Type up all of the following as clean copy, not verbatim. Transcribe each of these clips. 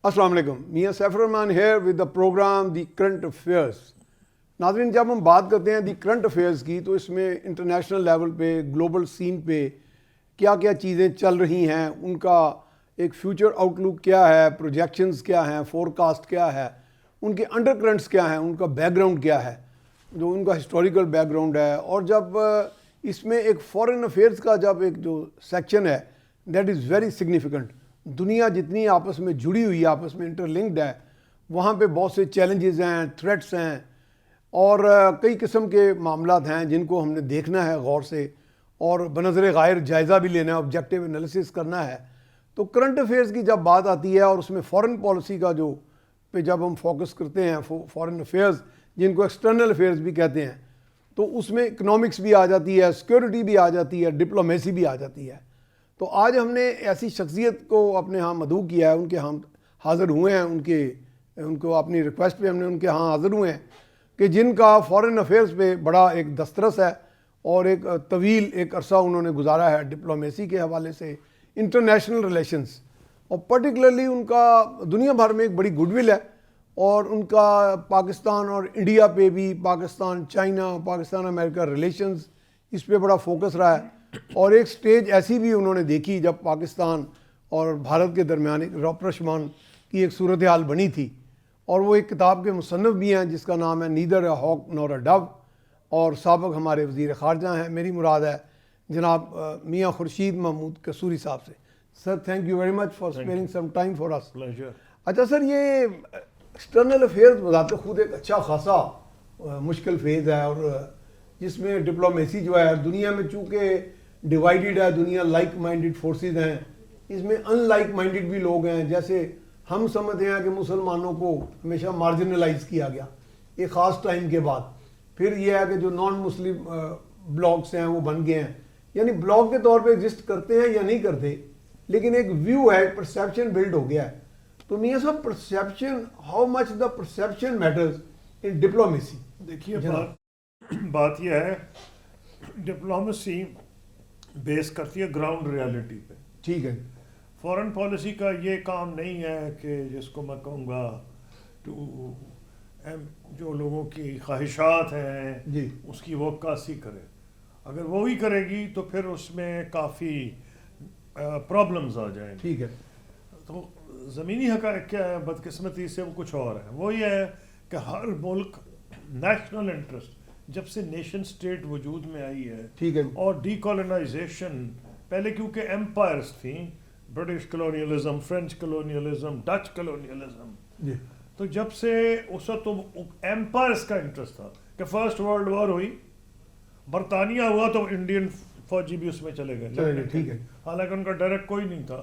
السلام علیکم. Mian Saif ur-Rehman here with the program the current affairs. ناظرین, جب ہم بات کرتے ہیں دی کرنٹ افیئرس کی تو اس میں انٹرنیشنل لیول پہ, گلوبل سین پہ کیا کیا چیزیں چل رہی ہیں, ان کا ایک فیوچر آؤٹ لک کیا ہے, پروجیکشنز کیا ہیں, فور کاسٹ کیا ہے, ان کے انڈر کرنٹس کیا ہیں, ان کا بیک گراؤنڈ کیا ہے, جو ان کا ہسٹوریکل بیک گراؤنڈ ہے. اور جب اس میں ایک فارن افیئرس کا جب ایک جو سیکشن ہے دیٹ از ویری سگنیفیکنٹ. دنیا جتنی آپس میں جڑی ہوئی ہے, آپس میں انٹر لنکڈ ہے, وہاں پہ بہت سے چیلنجز ہیں, تھریٹس ہیں اور کئی قسم کے معاملات ہیں جن کو ہم نے دیکھنا ہے غور سے اور بنظر غائر جائزہ بھی لینا ہے, آبجیکٹیو انالیسس کرنا ہے. تو کرنٹ افیئرس کی جب بات آتی ہے اور اس میں فارن پالیسی کا جو پہ جب ہم فوکس کرتے ہیں, فارن افیئرس جن کو ایکسٹرنل افیئرس بھی کہتے ہیں, تو اس میں اکنامکس بھی آ جاتی ہے, سیکورٹی بھی آ جاتی ہے, ڈپلومیسی بھی آ جاتی ہے. تو آج ہم نے ایسی شخصیت کو اپنے ہاں مدعو کیا ہے, ان کے ہاں حاضر ہوئے ہیں, ان کو اپنی ریکویسٹ پہ ہم نے ان کے ہاں حاضر ہوئے ہیں کہ جن کا فارن افیئرس پہ بڑا ایک دسترس ہے اور ایک طویل ایک عرصہ انہوں نے گزارا ہے ڈپلومیسی کے حوالے سے, انٹرنیشنل ریلیشنز, اور پرٹیکولرلی ان کا دنیا بھر میں ایک بڑی گڈ ول ہے, اور ان کا پاکستان اور انڈیا پہ بھی, پاکستان چائنا, پاکستان امریکہ ریلیشنز, اس پہ بڑا فوکس رہا ہے. اور ایک سٹیج ایسی بھی انہوں نے دیکھی جب پاکستان اور بھارت کے درمیان ایک راپرشمان کی ایک صورتحال بنی تھی, اور وہ ایک کتاب کے مصنف بھی ہیں جس کا نام ہے neither a ہاک Noor a do, اور سابق ہمارے وزیر خارجہ ہیں, میری مراد ہے جناب میاں خورشید محمود قصوری صاحب سے. Sir, thank you very much for sparing some time for us. اچھا سر, یہ ایکسٹرنل افیئرز بذات خود ایک اچھا خاصا مشکل فیز ہے, اور جس میں ڈپلومیسی جو ہے دنیا میں چونکہ ڈیوائیڈڈ ہے, دنیا لائک مائنڈڈ فورسز ہیں, اس میں ان لائک مائنڈڈ بھی لوگ ہیں. جیسے ہم سمجھتے ہیں کہ مسلمانوں کو ہمیشہ مارجنلائز کیا گیا ایک خاص ٹائم کے بعد, پھر یہ ہے کہ جو نان مسلم بلاکس ہیں وہ بن گئے ہیں, یعنی بلاک کے طور پہ ایگزسٹ کرتے ہیں یا نہیں کرتے, لیکن ایک ویو ہے, ایک پرسیپشن بلڈ ہو گیا ہے. تو میاں صاحب, perception, how much the perception matters in diplomacy. دیکھیے بات یہ ہے, ڈپلومیسی بیس کرتی ہے گراؤنڈ ریالٹی پہ. ٹھیک ہے. فارن پالیسی کا یہ کام نہیں ہے کہ جس کو میں کہوں گا جو لوگوں کی خواہشات ہیں جی, اس کی وہ عکاسی کرے. اگر وہی کرے گی تو پھر اس میں کافی پرابلمز آ جائیں گے. ٹھیک ہے. تو زمینی حقائق کیا ہے بدقسمتی سے, وہ کچھ اور ہے. وہ یہ ہے کہ ہر ملک نیشنل انٹرسٹ, جب سے نیشن سٹیٹ وجود میں آئی ہے, ٹھیک ہے, اور ڈی کالونائزیشن, پہلے کیونکہ ایمپائرس تھیں, British colonialism, French colonialism, Dutch colonialism, جی, تو جب سے اس وقت تو ایمپائرس کا انٹرسٹ تھا کہ فرسٹ ورلڈ وار ہوئی, برطانیہ ہوا تو انڈین فوجی بھی اس میں چلے گئے. ٹھیک ہے. حالانکہ ان کا ڈائریکٹ کوئی نہیں تھا,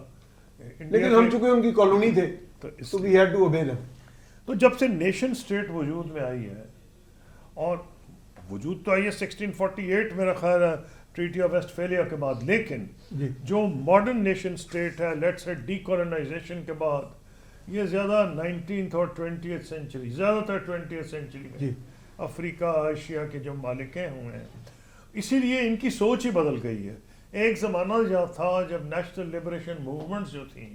لیکن ہم چونکہ ان کی کالونی تھے تو we had to obey them. تو جب سے نیشن سٹیٹ وجود میں آئی ہے, اور وجود تو آئی ہے 1648 میرا خیال ہے ٹریٹی آف ویسٹ فیلیا کے بعد, لیکن جو ماڈرن نیشن سٹیٹ ہے لیٹس سے ڈی کالونائزیشن کے بعد, یہ زیادہ 19th اور 20th سینچری, زیادہ تر 20th سینچری میں افریقہ, ایشیا کے جو ممالک ہوئے ہیں, اسی لیے ان کی سوچ ہی بدل گئی ہے. ایک زمانہ جو تھا جب نیشنل لبریشن موومنٹس جو تھیں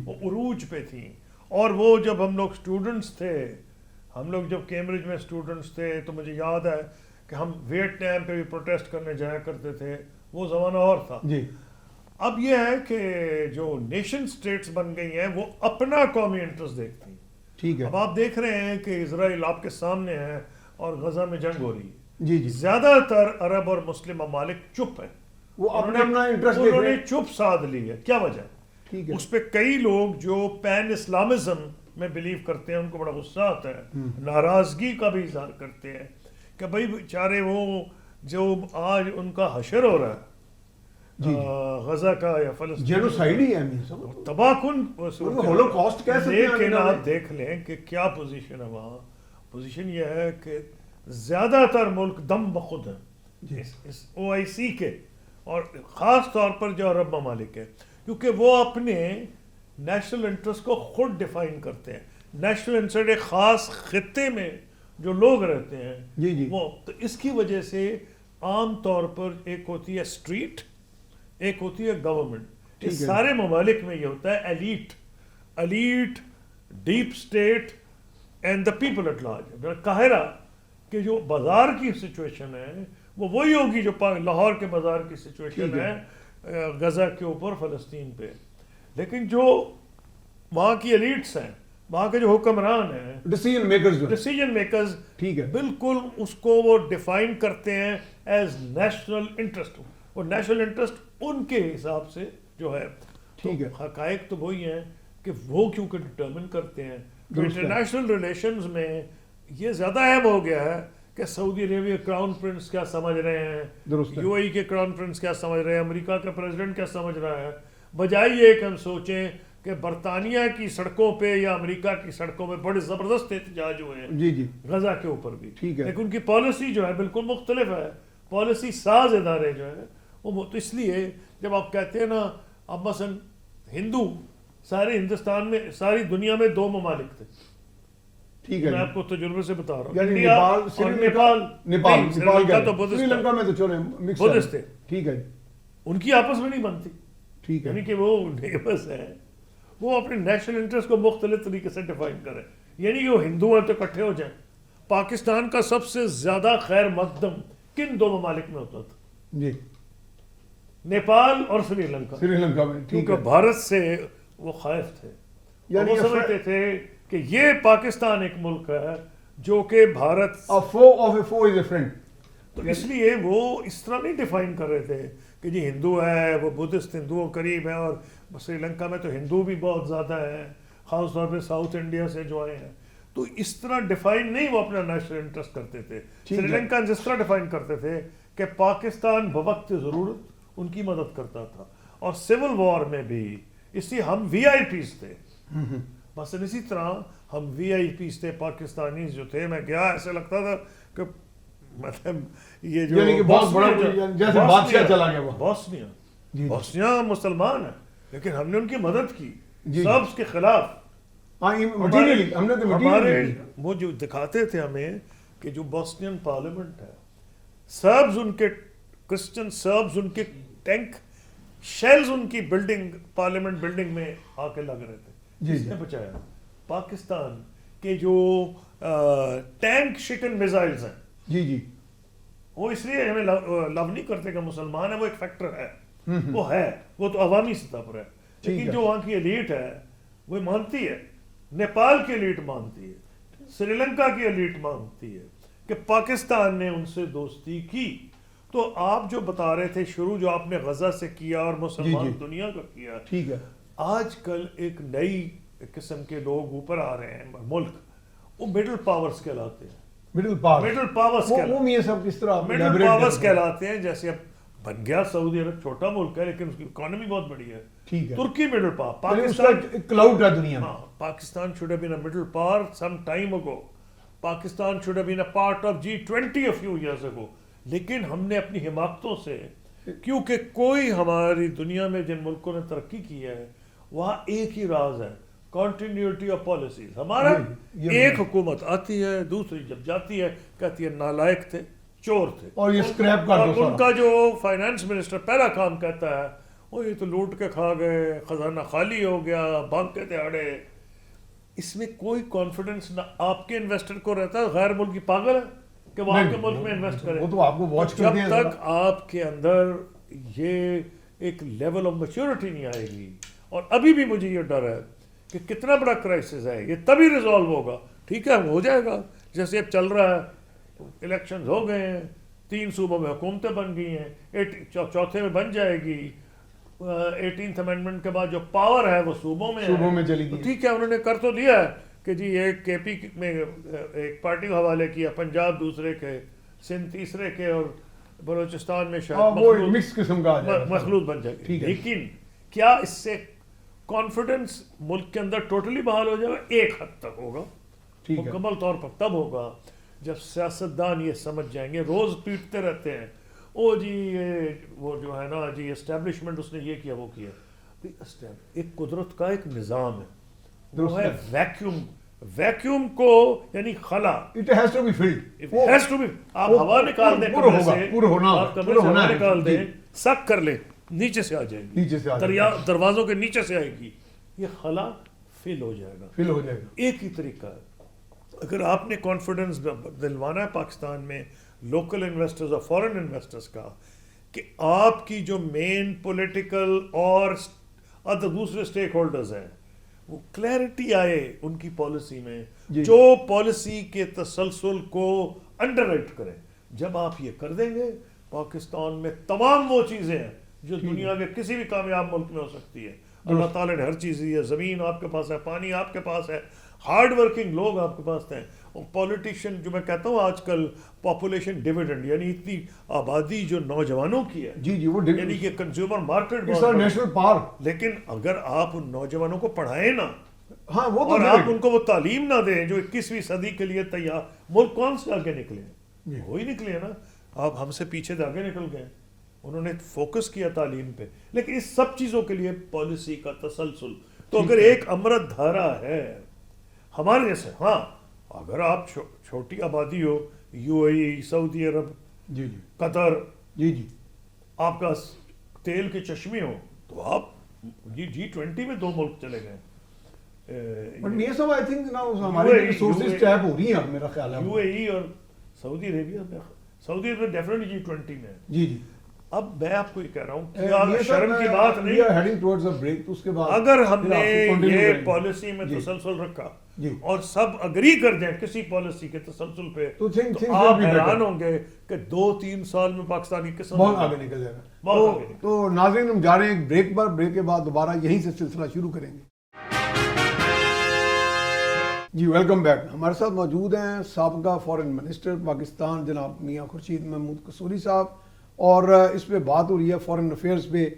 وہ عروج پہ تھیں, اور وہ جب ہم لوگ اسٹوڈنٹس تھے, ہم لوگ جب کیمبرج میں اسٹوڈنٹس تھے, تو مجھے یاد ہے کہ ہم ویٹنام پہ بھی پروٹیسٹ کرنے جایا کرتے تھے, وہ زمانہ اور تھا. اب یہ ہے کہ جو نیشن سٹیٹس بن گئی ہیں وہ اپنا قومی انٹرسٹ دیکھتی ہیں. ٹھیک ہے. اب آپ دیکھ رہے ہیں کہ اسرائیل آپ کے سامنے ہے اور غزہ میں جنگ ہو رہی ہے. جی, زیادہ تر عرب اور مسلم ممالک چپ ہیں, وہ اپنا انٹرسٹ انہوں نے چپ سادھ لی ہے. کیا وجہ ہے؟ اس پہ کئی لوگ جو پین اسلامزم میں بلیو کرتے ہیں ان کو بڑا غصہ آتا ہے, ناراضگی کا بھی اظہار کرتے ہیں کہ بھائی بیچارے وہ جو آج ان کا حشر ہو رہا ہے غزہ کا یا فلسطین, جینوسائیڈ ہی ہے, تباہ کن, ہولوکاسٹ کہہ سکتے ہیں. لیکن آپ دیکھ لیں کہ کیا پوزیشن ہے وہاں. پوزیشن یہ ہے کہ زیادہ تر ملک دم بخود ہیں اس OIC کے, اور خاص طور پر جو عرب ممالک ہے, کیونکہ وہ اپنے نیشنل انٹرسٹ کو خود ڈیفائن کرتے ہیں. نیشنل انٹرسٹ ایک خاص خطے میں جو لوگ رہتے ہیں وہ, تو اس کی وجہ سے عام طور پر ایک ہوتی ہے اسٹریٹ, ایک ہوتی ہے گورنمنٹ. اس سارے ممالک میں یہ ہوتا ہے elite deep state and the people at large. قاہرہ کہ جو بازار کی سچویشن ہے وہ وہی ہوگی جو لاہور کے بازار کی سچویشن ہے غزہ کے اوپر فلسطین پہ. لیکن جو وہاں کی ایلیٹس ہیں, وہاں کے جو حکمران ہیں, ڈیسیجن میکرز, ٹھیک ہے, بالکل اس کو وہ ڈیفائن کرتے ہیں ایز نیشنل انٹرسٹ. اور نیشنل انٹرسٹ ان کے حساب سے جو ہے, ٹھیک ہے, حقائق تو وہی ہیں کہ وہ کیونکہ ڈٹرمن کرتے ہیں. انٹرنیشنل ریلیشنز میں یہ زیادہ اہم ہو گیا ہے کہ سعودی عربیہ کراؤن پرنس کیا سمجھ رہے ہیں, یو اے ای کے کراؤن پرنس کیا سمجھ رہے ہیں, امریکہ کا پریزیڈنٹ کیا سمجھ رہا ہے, بجائے یہ کہ ہم سوچیں کہ برطانیہ کی سڑکوں پہ یا امریکہ کی سڑکوں پہ بڑے زبردست احتجاج ہوئے ہیں جی جی غزہ کے اوپر بھی. ٹھیک ہے, لیکن ان کی پالیسی جو ہے بالکل مختلف ہے. پالیسی ساز ادارے جو ہے وہ, تو اس لیے جب آپ کہتے ہیں نا, اب مثلا ہندو سارے ہندوستان میں, ساری دنیا میں 2 ممالک تھے. ٹھیک ہے, میں آپ کو تجربے سے بتا رہا ہوں, یعنی انڈیا اور نیپال. تو سری لنکا میں تو چھوڑیں بدھسٹ تھے. ٹھیک ہے, ان کی آپس میں نہیں بنتی. ٹھیک ہے, یعنی کہ وہ نیبرز ہیں, وہ اپنے نیشنل انٹرسٹ کو مختلف طریقے سے ڈیفائن کریں. یعنی کہ وہ ہندو ہیں تو اکٹھے ہو جائیں. پاکستان کا سب سے زیادہ خیر مقدم کن 2 ممالک میں ہوتا تھا؟ جی, نیپال اور سری لنکا. سری لنکا میں, کیونکہ بھارت سے وہ خائف تھے. یعنی وہ سمجھتے تھے کہ یہ پاکستان ایک ملک ہے جو کہ Bharat, a foe of a foe is a friend. تو اس لیے وہ اس طرح نہیں ڈیفائن کر رہے تھے کہ جی ہندو ہے, وہ بدھسٹ ہندوؤں قریب ہیں, اور سری لنکا میں تو ہندو بھی بہت زیادہ ہیں, خاص طور پہ ساؤتھ انڈیا سے جو آئے ہیں. تو اس طرح ڈیفائن نہیں وہ اپنا نیشنل انٹرسٹ کرتے تھے. سری لنکا جس طرح ڈیفائن کرتے تھے کہ پاکستان بوقت ضرورت ان کی مدد کرتا تھا. اور سول وار میں بھی اس لیے ہم وی آئی پیز تھے. مثلا اسی طرح ہم وی آئی پیز تھے پاکستانی جو تھے. میں گیا ایسے لگتا تھا کہ مطلب یہ جو بوسنیا مسلمان ہے, لیکن ہم نے ان کی مدد کی سربز کے خلاف. ہمارے وہ جو دکھاتے تھے ہمیں کہ جو بوسنین پارلیمنٹ ہے, سربز ان کے کرسچن سربز ان کے ٹینک شیلز ان کی بلڈنگ پارلیمنٹ بلڈنگ میں آ کے لگ رہے تھے. جس نے بچایا پاکستان کے جو ٹینک شکن میزائلز ہیں, جی جی, وہ اس لیے ہمیں لو نہیں کرتے کہ مسلمان ہے, وہ ایک فیکٹر ہے, وہ ہے, وہ تو عوامی سطح پر ہے. لیکن جو وہاں کی ایلیٹ ہے وہ مانتی ہے, نیپال کی ایلیٹ مانتی ہے, سری لنکا کی ایلیٹ مانتی ہے کہ پاکستان نے ان سے دوستی کی. تو آپ جو بتا رہے تھے شروع جو آپ نے غزہ سے کیا اور مسلمان دنیا کا کیا, ٹھیک ہے, آج کل ایک نئی قسم کے لوگ اوپر آ رہے ہیں ملک, وہ مڈل پاورز کہلاتے ہیں. مڈل پاورز کہلاتے ہیں. جیسے اب بن گیا سعودی عرب چھوٹا ملک ہے لیکن اس کی اکانومی بہت بڑی ہے. ترکی مڈل پاور, پاکستان کلاؤڈ ہے دنیا میں. Pakistan should have been a middle power some time ago. Pakistan should have been a part of G20 a few years ago. لیکن ہم نے اپنی حماقتوں سے, کیونکہ کوئی ہماری دنیا میں جن ملکوں نے ترقی کی ہے وہاں ایک ہی راز ہے, کنٹینیوٹی آف پالیسیز. ہمارا ایک حکومت آتی ہے, دوسری جب جاتی ہے کہتی ہے نالائق تھے, چور تھے, اور یہ اسکریپ کا ان کا جو فائنانس منسٹر پہلا کام کہتا ہے وہ یہ تو لوٹ کے کھا گئے, خزانہ خالی ہو گیا, بانک کے دہاڑے. اس میں کوئی کانفیڈنس نہ آپ کے انویسٹر کو رہتا ہے. غیر ملکی پاگل ہے کہ وہ آپ کے ملک میں انویسٹ کرے. وہ تو آپ کو واچ جب تک آپ کے اندر یہ ایک لیول آف میچورٹی نہیں آئے گی, اور ابھی بھی مجھے یہ ڈر ہے کہ کتنا بڑا کرائسس ہے, یہ تبھی ریزالو ہوگا. ٹھیک ہے ہو جائے گا جیسے اب چل رہا ہے, الیکشنز ہو گئے ہیں, 3 صوبوں میں حکومتیں بن گئی ہیں, چوتھے میں بن جائے گی. 18th امینڈمنٹ کے بعد جو پاور ہے وہ صوبوں میں چلی گئی. ٹھیک ہے انہوں نے کر تو لیا ہے کہ جی ایک کے پی میں ایک پارٹی کو حوالے کیا, پنجاب دوسرے کے, سندھ تیسرے کے, اور بلوچستان میں شاید مکس قسم کا مخلوط بن جائے گی. لیکن کیا اس سے کانفیڈنس ملک کے اندر ٹوٹلی بحال ہو جائے گا؟ ایک حد تک ہوگا. مکمل طور پر تب ہوگا جب سیاستدان یہ سمجھ جائیں گے. روز پیٹتے رہتے ہیں او جی وہ جو ہے نا جی اسٹیبلشمنٹ اس نے یہ کیا وہ کیا. ایک قدرت کا ایک نظام ہے, وہ ہے ویکیوم. ویکیوم کو یعنی خلا, it has to be filled, it has to be. آپ ہوا نکال دیں کمرے سے, آپ کمرے سے ہوا نکال دیں, سک کر لیں, نیچے سے آ جائے گی, دروازوں کے نیچے سے آئے گی. یہ خلا فل ہو جائے گا. فل ہو جائے گا. ایک ہی طریقہ ہے. اگر آپ نے کانفیڈنس دلوانا ہے پاکستان میں لوکل انویسٹرز اور فورن انویسٹرز کا کہ آپ کی جو مین پولیٹیکل اور دوسرے اسٹیک ہولڈرز ہیں وہ کلیئرٹی آئے ان کی پالیسی میں, جو پالیسی کے تسلسل کو انڈر رائٹ کریں. جب آپ یہ کر دیں گے پاکستان میں تمام وہ چیزیں ہیں جو دنیا کے کسی بھی کامیاب ملک میں ہو سکتی ہے. اللہ تعالیٰ نے ہر چیز دی ہے, زمین آپ کے پاس ہے, پانی آپ کے پاس ہے, ہارڈ ورکنگ لوگ آپ کے پاس ہیں. اور پولیٹیشین جو میں کہتا ہوں آج کل پاپولیشن ڈیویڈنڈ, یعنی اتنی آبادی جو نوجوانوں کی ہے, وہ یعنی کہ کنزیومر مارکیٹ نیشنل پار. لیکن اگر آپ ان نوجوانوں کو پڑھائیں نا, ہاں وہ اور آپ ان کو وہ تعلیم نہ دیں جو 21ویں صدی کے لیے تیار, ملک کون سے آگے نکلے ہیں؟ وہی نکلے ہیں نا. آپ ہم سے پیچھے سے آگے نکل گئے. انہوں نے فوکس کیا تعلیم پہ, لیکن اس سب چیزوں کے لیے پالیسی کا تسلسل. تو اگر ایک امرت دھارا ہے ہمارے جیسے, ہاں اگر آپ چھوٹی آبادی ہو, یو اے ای, سعودی عرب, قطر, آپ کا تیل کے چشمے ہو, تو آپ G20 میں 2 ملک چلے گئے. یہ سب آئی تھنک ہماری ریسورسز ٹیپ ہو رہی ہیں میرا خیال ہے. یو اے ای اور سعودی عربیہ میں, سعودی عربیہ ڈیفینیٹلی G20 میں ہے. جی. اب میں آپ کو یہ کہہ رہا ہوں کیا شرم کی بات نہیں, اگر ہم نے یہ پالیسی میں تسلسل رکھا اور سب اگری کر جائیں کسی پالیسی کے تسلسل پہ, تو آپ حیران ہوں گے کہ 2-3 سال میں پاکستان کی قسم بہت آگے نکل جائے گا. تو ناظرین ہم جا رہے ہیں ایک بریک پر, بریک کے بعد دوبارہ یہیں سے سلسلہ شروع کریں گے. جی ویلکم بیک. ہمارے ساتھ موجود ہیں سابقہ فارن منسٹر پاکستان جناب میاں خورشید محمود قصوری صاحب, اور اس پہ بات ہو رہی ہے فارن افیئرز پہ,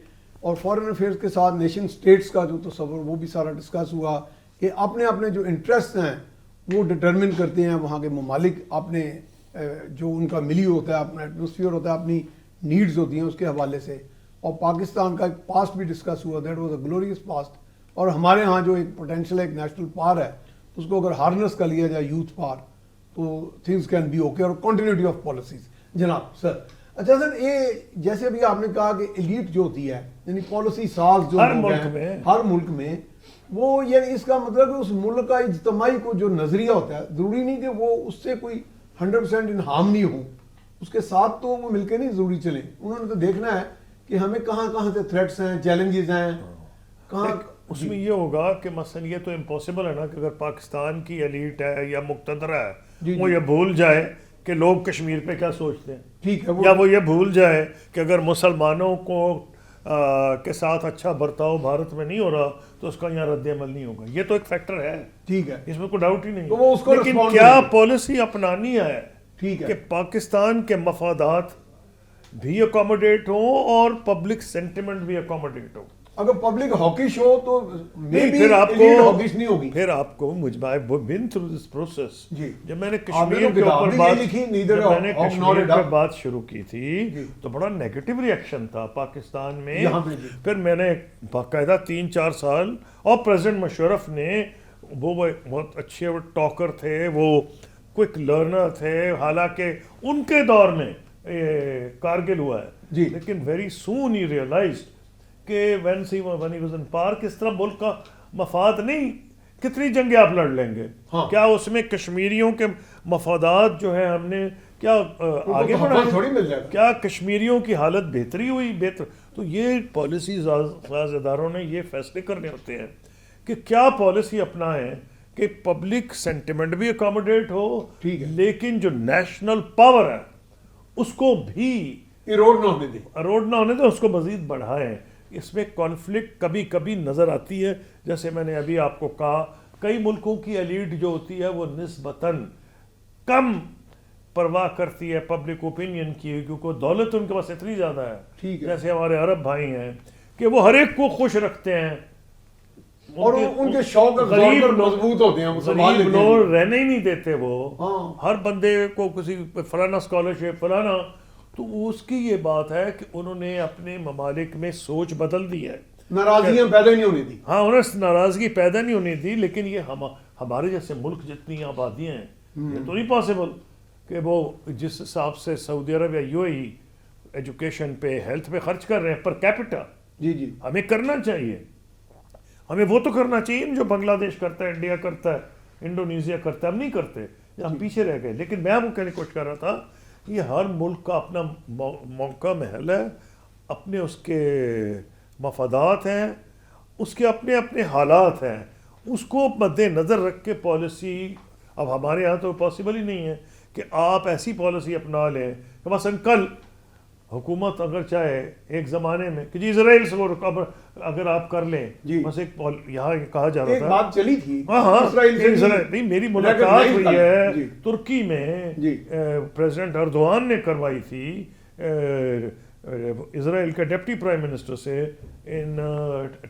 اور فارن افیئرز کے ساتھ نیشن سٹیٹس کا جو تصور وہ بھی سارا ڈسکس ہوا کہ اپنے جو انٹرسٹ ہیں وہ ڈٹرمن کرتے ہیں وہاں کے ممالک, اپنے جو ان کا ملی ہوتا ہے, اپنا ایٹماسفیئر ہوتا ہے, اپنی نیڈز ہوتی ہیں اس کے حوالے سے. اور پاکستان کا ایک پاسٹ بھی ڈسکس ہوا, that was a glorious past. اور ہمارے ہاں جو ایک پوٹینشیل ایک نیشنل پار ہے اس کو اگر ہارنس کر لیا جائے یوتھ پار, تو تھنگز کین بی اوکے. اور کنٹینیوٹی آف پالیسیز. جناب سر, اچھا سر, یہ جیسے ابھی آپ نے کہا کہ ایلیٹ جو ہوتی ہے یعنی پالیسی ساز جو ہر ملک میں, وہ یعنی اس کا مطلب کہ اس ملک کا اجتماعی کو جو نظریہ ہوتا ہے ضروری نہیں کہ وہ اس سے کوئی 100% ان ہارمنی ہو, اس کے ساتھ تو وہ مل کے نہیں ضروری چلیں. انہوں نے تو دیکھنا ہے کہ ہمیں کہاں سے تھریٹس ہیں, چیلنجز ہیں, کہاں. اس میں یہ ہوگا کہ مثلا یہ تو امپاسبل ہے نا کہ اگر پاکستان کی ایلیٹ ہے یا مقتدرہ ہے وہ یہ بھول جائے کہ لوگ کشمیر پہ کیا سوچتے ہیں, ٹھیک ہے, یا وہ یہ بھول جائے کہ اگر مسلمانوں کو کے ساتھ اچھا برتاؤ بھارت میں نہیں ہو رہا تو اس کا یہاں رد عمل نہیں ہوگا. یہ تو ایک فیکٹر ہے, ٹھیک ہے, اس میں کوئی ڈاؤٹ ہی نہیں. لیکن کیا پالیسی اپنانی ہے کہ پاکستان کے مفادات بھی اکوموڈیٹ ہوں اور پبلک سینٹیمنٹ بھی اکوموڈیٹ ہو. اگر پبلک ہاکش ہو تو پھر آپ کو ہاکش نہیں ہوگی. پھر آپ کو بین تھرو دس پروسیس. جب میں نے کشمیر کے اوپر بات شروع کی تھی تو بڑا نیگیٹو ریئیکشن تھا پاکستان میں. پھر میں نے باقاعدہ 3-4 سال, اور پریزیڈنٹ مشرف نے, وہ بہت اچھے ٹاکر تھے, وہ کوئک لرنر تھے, حالانکہ ان کے دور میں کارگل ہوا ہے, لیکن ویری سون ہی ریئلائزڈ کہ when he was in power کس طرح ملک کا مفاد نہیں, کتنی جنگیں آپ لڑ لیں گے, کیا اس میں کشمیریوں کے مفادات جو ہے ہم نے کیا آگے بڑھائے, کیا کشمیریوں کی حالت بہتری ہوئی بہتر. تو یہ پالیسی ساز اداروں نے یہ فیصلے کرنے ہوتے ہیں کہ کیا پالیسی اپنا ہے کہ پبلک سینٹیمنٹ بھی اکوموڈیٹ ہو, لیکن جو نیشنل پاور ہے اس کو بھی اروڈ نہ ہونے دیں, اس کو مزید بڑھائیں. اس میں کانفلکٹ کبھی کبھی نظر آتی ہے, جیسے میں نے ابھی آپ کو کہا کئی ملکوں کی ایلیٹ جو ہوتی ہے وہ نسبتاً کم پرواہ کرتی ہے پبلک اوپینین کی, کیونکہ دولت ان کے پاس اتنی زیادہ ہے. جیسے ہمارے عرب بھائی ہیں کہ وہ ہر ایک کو خوش رکھتے ہیں, اور ان کے شوق غریب مضبوط ہوتے ہیں, غریب لوگ رہنے ہی نہیں دیتے. وہ ہر بندے کو کسی فلانا اسکالرشپ فلانا, تو اس کی یہ بات ہے کہ انہوں نے اپنے ممالک میں سوچ بدل دی ہے, ناراضگیاں پیدا نہیں ہونی تھی. ہاں, انہیں ناراضگی پیدا نہیں ہونی تھی, لیکن یہ ہمارے جیسے ملک جتنی آبادیاں ہیں یہ تو نہیں پاسبل کہ وہ جس حساب سے سعودی عرب یا یو اے ای ایجوکیشن پہ ہیلتھ پہ خرچ کر رہے ہیں پر کیپٹا, ہمیں کرنا چاہیے. ہمیں وہ تو کرنا چاہیے جو بنگلہ دیش کرتا ہے, انڈیا کرتا ہے, انڈونیزیا کرتا ہے. ہم نہیں کرتے, ہم پیچھے رہ گئے. لیکن میں آپ کو کہنے کی کوشش کر رہا تھا یہ ہر ملک کا اپنا موقع محل ہے, اپنے اس کے مفادات ہیں, اس کے اپنے اپنے حالات ہیں, اس کو مد نظر رکھ کے پالیسی. اب ہمارے یہاں تو پاسبل ہی نہیں ہے کہ آپ ایسی پالیسی اپنا لیں کہ مثلا کل حکومت اگر چاہے ایک زمانے میں کہ جی اسرائیل سے اگر آپ کر لیں, بس ایک یہاں کہا جا رہا تھا, ایک بات چلی تھی نہیں, میری ملاقات ہوئی ہے ترکی میں, پریزیڈنٹ اردوان نے کروائی تھی اسرائیل کے ڈپٹی پرائم منسٹر سے ان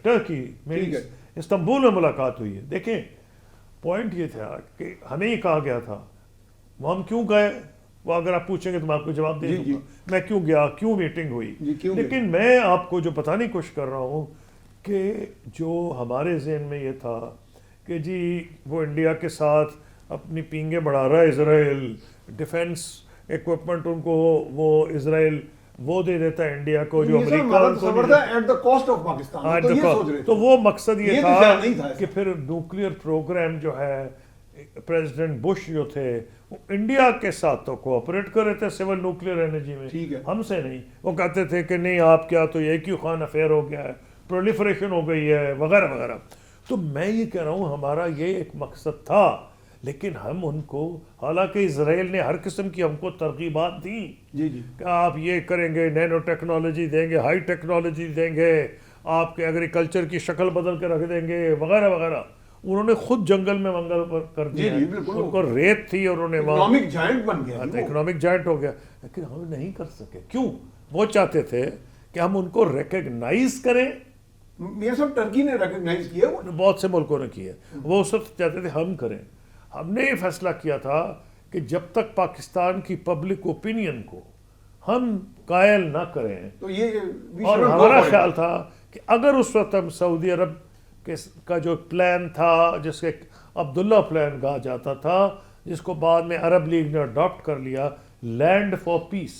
ٹرکی, میری استنبول میں ملاقات ہوئی ہے. دیکھیں پوائنٹ یہ تھا کہ ہمیں یہ کہا گیا تھا, وہ ہم کیوں گئے, وہ اگر آپ پوچھیں گے تو میں آپ کو جواب دے دوں گا میں کیوں گیا, کیوں میٹنگ ہوئی. لیکن میں آپ کو جو بتانے کی کوشش کر رہا ہوں کہ جو ہمارے ذہن میں یہ تھا کہ جی وہ انڈیا کے ساتھ اپنی پینگیں بڑھا رہا ہے اسرائیل, ڈیفنس ایکوپمنٹ ان کو وہ اسرائیل وہ دے دیتا ہے انڈیا کو جو امریکہ تو وہ مقصد یہ تھا کہ پھر نیوکلیئر پروگرام جو ہے پریزیڈنٹ بش جو تھے وہ انڈیا کے ساتھ تو کوآپریٹ کر رہے تھے سول نیوکلیئر انرجی میں, ہم سے نہیں. وہ کہتے تھے کہ نہیں آپ کیا تو یہ کیوں خان افیئر ہو گیا ہے, پرولیفریشن ہو گئی ہے وغیرہ وغیرہ. تو میں یہ کہہ رہا ہوں ہمارا یہ ایک مقصد تھا, لیکن ہم ان کو, حالانکہ اسرائیل نے ہر قسم کی ہم کو ترغیبات دیں کہ آپ یہ کریں گے, نینو ٹیکنالوجی دیں گے, ہائی ٹیکنالوجی دیں گے, آپ کے ایگریکلچر کی شکل بدل کے رکھ دیں گے وغیرہ وغیرہ. انہوں نے خود جنگل میں منگل پر کر دیا, ان کو ریت تھی اور انہوں نے وہاں اکنامک جائنٹ بن گیا, اکنامک جائنٹ ہو گیا. لیکن ہم نہیں کر سکے. کیوں؟ وہ چاہتے تھے کہ ہم ان کو ریکگنائز کریں. یہ سب ٹرکی نے ریکگنائز کیا, بہت سے ملکوں نے کیا, وہ اس وقت چاہتے تھے ہم کریں. ہم نے یہ فیصلہ کیا تھا کہ جب تک پاکستان کی پبلک اوپینین کو ہم قائل نہ کریں, تو یہ اور ہمارا خیال تھا کہ اگر اس وقت ہم سعودی عرب کا جو پلان تھا, جس کے عبداللہ پلان کہا جاتا تھا, جس کو بعد میں عرب لیگ نے اڈاپٹ کر لیا, لینڈ فار پیس,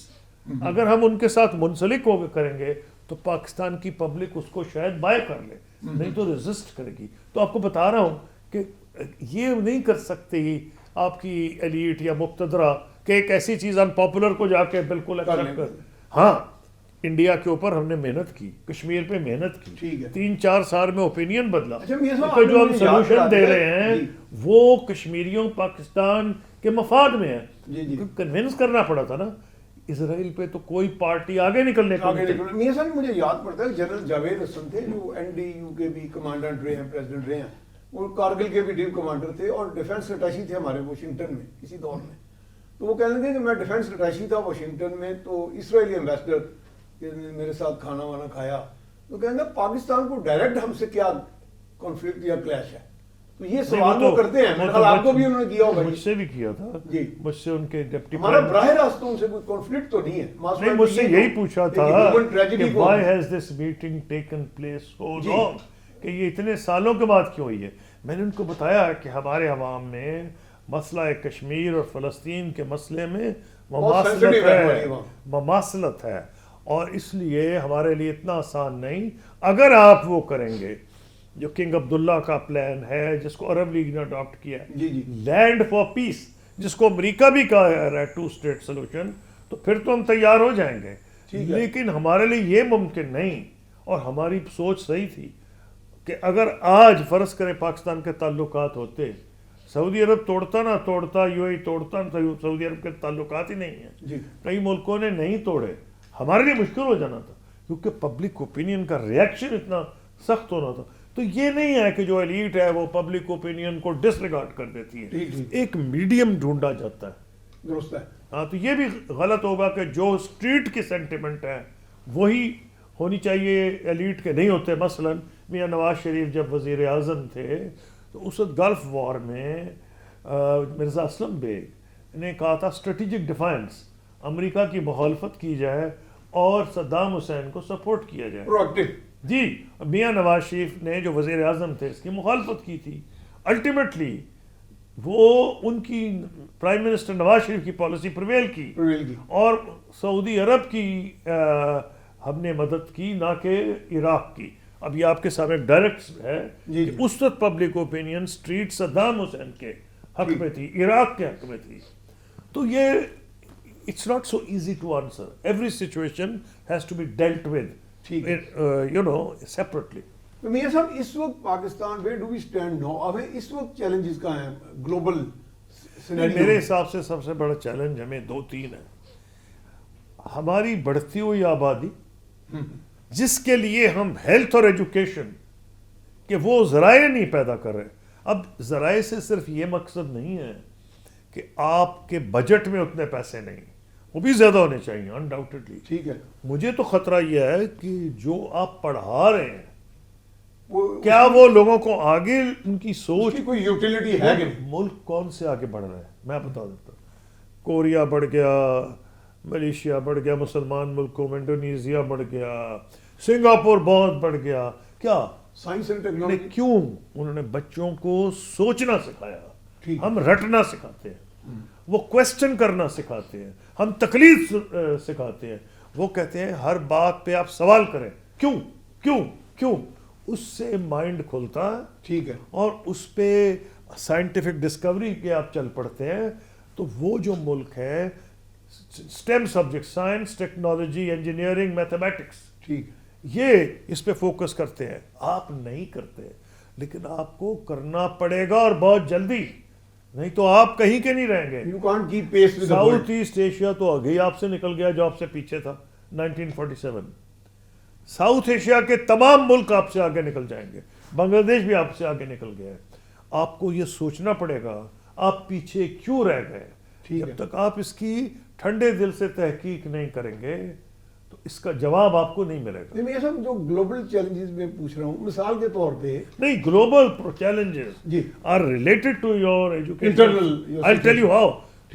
اگر ہم ان کے ساتھ منسلک ہو کے کریں گے تو پاکستان کی پبلک اس کو شاید بائی کر لے, نہیں تو ریزسٹ کرے گی. تو آپ کو بتا رہا ہوں کہ یہ نہیں کر سکتی آپ کی ایلیٹ یا مقتدرہ کہ ایک ایسی چیز ان پاپولر کو جا کے بالکل ایکسپٹ کر. ہاں انڈیا کے اوپر ہم نے محنت کی, کشمیر پہ محنت کی, 3-4 سال میں اوپینین بدلا. تو جو ہم سولوشن دے رہے ہیں وہ کشمیریوں پاکستان کے مفاد میں ہے. کنونس کرنا پڑا تھا نا اسرائیل پہ, تو کوئی پارٹی آگے نکلنے کو نہیں. میاں صاحب مجھے یاد پڑتا ہے جنرل جاوید حسن تھے جو NDU کے بھی کمانڈنٹ رہے ہیں, پریزیڈنٹ رہے ہیں, وہ کارگل کے بھی ڈیو کمانڈر تھے اور ڈیفنس اٹیشی تھے ہمارے واشنگٹن میں کسی دور میں. تو وہ کہنے لگے کہ میں ڈیفنس اٹیشی تھا واشنگٹن میں, تو اسرائیلی ایمبیسڈر میرے ساتھ کھانا وانا کھایا, تو کہیں گے پاکستان کو ڈائریکٹ ہم سے کیا کنفلکٹ یا کلیش ہے. تو یہ سوال وہ کرتے ہیں, میرے خیال آپ کو بھی انہوں نے کیا ہوگا. مجھ سے بھی کیا تھا, مجھ سے ان کے ڈپٹی ہمارا براہ راست ان سے کوئی کنفلکٹ تو نہیں ہے. نہیں, مجھ سے یہی پوچھا تھا کہ why has this meeting taken place so long, کہ یہ اتنے سالوں کے بعد کیوں ہوئی ہے. میں نے ان کو بتایا کہ ہمارے عوام میں مسئلہ کشمیر اور فلسطین کے مسئلے میں مماثلت ہے, اور اس لیے ہمارے لیے اتنا آسان نہیں. اگر آپ وہ کریں گے جو کنگ عبداللہ کا پلان ہے, جس کو عرب لیگ نے اڈاپٹ کیا ہے, لینڈ فار پیس, جس کو امریکہ بھی کہا ہے 2 اسٹیٹ سولوشن, تو پھر تو ہم تیار ہو جائیں گے. لیکن ہمارے لیے یہ ممکن نہیں, اور ہماری سوچ صحیح تھی کہ اگر آج فرض کریں پاکستان کے تعلقات ہوتے, سعودی عرب توڑتا نہ توڑتا, UAE توڑتا نہ, سعودی عرب کے تعلقات ہی نہیں ہیں, کئی ملکوں نے نہیں توڑے, ہمارے لیے مشکل ہو جانا تھا, کیونکہ پبلک اوپینین کا ریئیکشن اتنا سخت ہونا تھا. تو یہ نہیں ہے کہ جو ایلیٹ ہے وہ پبلک اوپینین کو ڈس ریگارڈ کر دیتی ہے, ایک میڈیم ڈھونڈا جاتا ہے. درست ہے. ہاں, تو یہ بھی غلط ہوگا کہ جو اسٹریٹ کی سینٹیمنٹ ہے وہی ہونی چاہیے, ایلیٹ کے نہیں ہوتے. مثلا میاں نواز شریف جب وزیر اعظم تھے تو اس وقت گلف وار میں مرزا اسلم بیگ نے کہا تھا اسٹریٹجک ڈیفینس, امریکہ کی مخالفت کی جائے اور صدام حسین کو سپورٹ کیا جائے. پروایکٹیو. جی, میاں نواز شریف نے جو وزیر اعظم تھے اس کی مخالفت کی تھی. الٹیمیٹلی وہ ان کی پرائم منسٹر نواز شریف کی پالیسی پریویل کی, اور سعودی عرب کی ہم نے مدد کی, نہ کہ عراق کی. اب یہ آپ کے سامنے ڈائریکٹ ہے جی کہ اس وقت public opinion street Saddam Hussein کے حق میں تھی، عراق کے حق میں تھی. تو یہ it's not so easy to answer. Every situation has to be dealt with you know separately. Mian صاحب اس وقت Pakistan where do we stand now? اب اس وقت چیلنجز کہاں ہیں گلوبل سینیریو؟ میرے حساب سے سب سے بڑا چیلنج ہمیں 2-3 ہے. ہماری بڑھتی ہوئی آبادی جس کے لیے ہم ہیلتھ اور ایجوکیشن کہ وہ ذرائع نہیں پیدا کر رہے. اب ذرائع سے صرف یہ مقصد نہیں ہے کہ آپ کے بجٹ میں اتنے پیسے نہیں، وہ بھی زیادہ ہونے چاہیے انڈاؤٹڈلی. ٹھیک ہے. مجھے تو خطرہ یہ ہے کہ جو آپ پڑھا رہے ہیں کیا وہ لوگوں کو آگے ان کی سوچ کی کوئی یوٹیلیٹی ہے کہ نہیں؟ ملک کون سے آگے بڑھ رہا ہے میں بتا دیتا ہوں. کوریا بڑھ گیا، ملیشیا بڑھ گیا مسلمان ملکوں میں، انڈونیزیا بڑھ گیا، سنگاپور بہت بڑھ گیا. کیا سائنس اینڈ ٹیکنالوجی. کیوں؟ انہوں نے بچوں کو سوچنا سکھایا. ٹھیک. ہم رٹنا سکھاتے ہیں، وہ کویسچن کرنا سکھاتے ہیں، ہم تقلید سکھاتے ہیں. وہ کہتے ہیں ہر بات پہ آپ سوال کریں، کیوں کیوں کیوں. اس سے مائنڈ کھلتا ہے. ٹھیک ہے. اور اس پہ سائنٹیفک ڈسکوری کے آپ چل پڑتے ہیں. تو وہ جو ملک ہے STEM subject science technology engineering mathematics ٹھیک. یہ اس پہ فوکس کرتے ہیں. آپ نہیں کرتے، لیکن آپ کو کرنا پڑے گا اور بہت جلدی، نہیں تو آپ کہیں کے نہیں رہیں گے. You can't keep pace with the world. South East Asia تو آگے آپ سے نکل گیا جو آپ سے پیچھے تھا 1947. ساؤتھ ایشیا کے تمام ملک آپ سے آگے نکل جائیں گے. بنگلہ دیش بھی آپ سے آگے نکل گیا ہے. آپ کو یہ سوچنا پڑے گا آپ پیچھے کیوں رہ گئے. جب تک آپ اس کی ٹھنڈے دل سے تحقیق نہیں کریں گے تو اس کا جواب آپ کو نہیں ملے گا. یہ سب جو گلوبل چیلنجز میں پوچھ رہا ہوں مثال کے طور پہ نہیں، گلوبل چیلنجز جی are related to your education. Internal- I'll tell you how.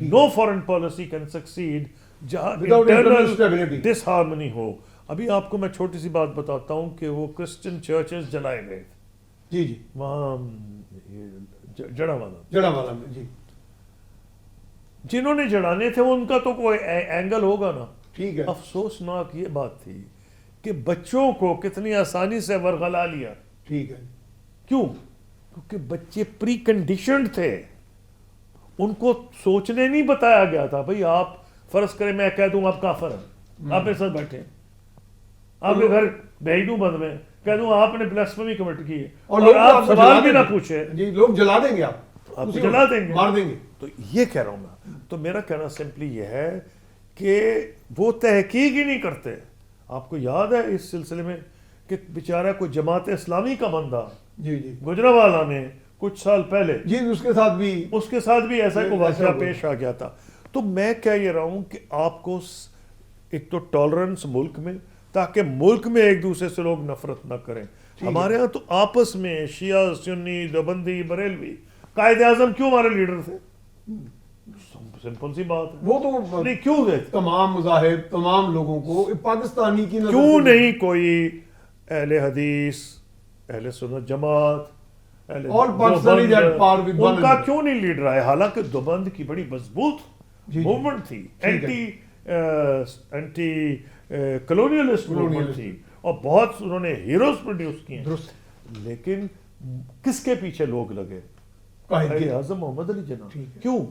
No foreign policy can succeed جہاں Without internal internal stability. disharmony ہو. ابھی آپ کو میں چھوٹی سی بات بتاتا ہوں کہ وہ کرسچن چرچز جلائے گئے تھے جی جی وہاں جڑا والا. جڑا والا میں جی. جنہوں نے جڑانے تھے وہ ان کا تو کوئی اینگل ہوگا نا. ٹھیک ہے. افسوسناک یہ بات تھی کہ بچوں کو کتنی آسانی سے ورغلا لیا. ٹھیک ہے. کیوں؟ کیونکہ بچے پری کنڈیشنڈ تھے. ان کو سوچنے نہیں بتایا گیا تھا. بھئی آپ فرض کریں میں کہہ دوں آپ کافر ہیں، آپ میرے ساتھ بیٹھے ہیں، آپ کے گھر بھیج دوں بند میں کہہ دوں آپ نے بلاسفیمی کمٹ کی ہے اور آپ سوال بھی نہ پوچھے جی لوگ جلا دیں گے، آپ جلا دیں گے، مار دیں گے. تو یہ کہہ رہا ہوں میں. تو میرا کہنا سمپلی یہ ہے کہ وہ تحقیق ہی نہیں کرتے. آپ کو یاد ہے اس سلسلے میں کہ بیچارہ کوئی جماعت اسلامی کا بندہ جی جی گجرانوالہ میں کچھ سال پہلے جی اس کے ساتھ بھی ایسا کوئی واقعہ پیش آ گیا تھا. تو میں کہہ یہ رہا ہوں کہ آپ کو ایک تو ٹالرنس ملک میں، تاکہ ملک میں ایک دوسرے سے لوگ نفرت نہ کریں. ہمارے ہاں تو آپس میں شیعہ سنی دیوبندی بریلوی، قائد اعظم کیوں ہمارے لیڈر تھے؟ سمپل سی بات ہے. وہ تو نہیں کیوں گئے؟ تمام مذاہب تمام لوگوں کو پاکستانی کی کیوں نہیں کوئی اہل حدیث اہل سنت جماعت ان کا کیوں نہیں لیڈر آئے؟ حالانکہ دوبند کی بڑی مضبوط موومنٹ تھی، اینٹی کلونیلسٹ موومنٹ تھی اور بہت انہوں نے ہیروز پروڈیوس کیے ہیں. لیکن کس کے پیچھے لوگ لگے؟ قائد اعظم محمد علی جناح. کیوں؟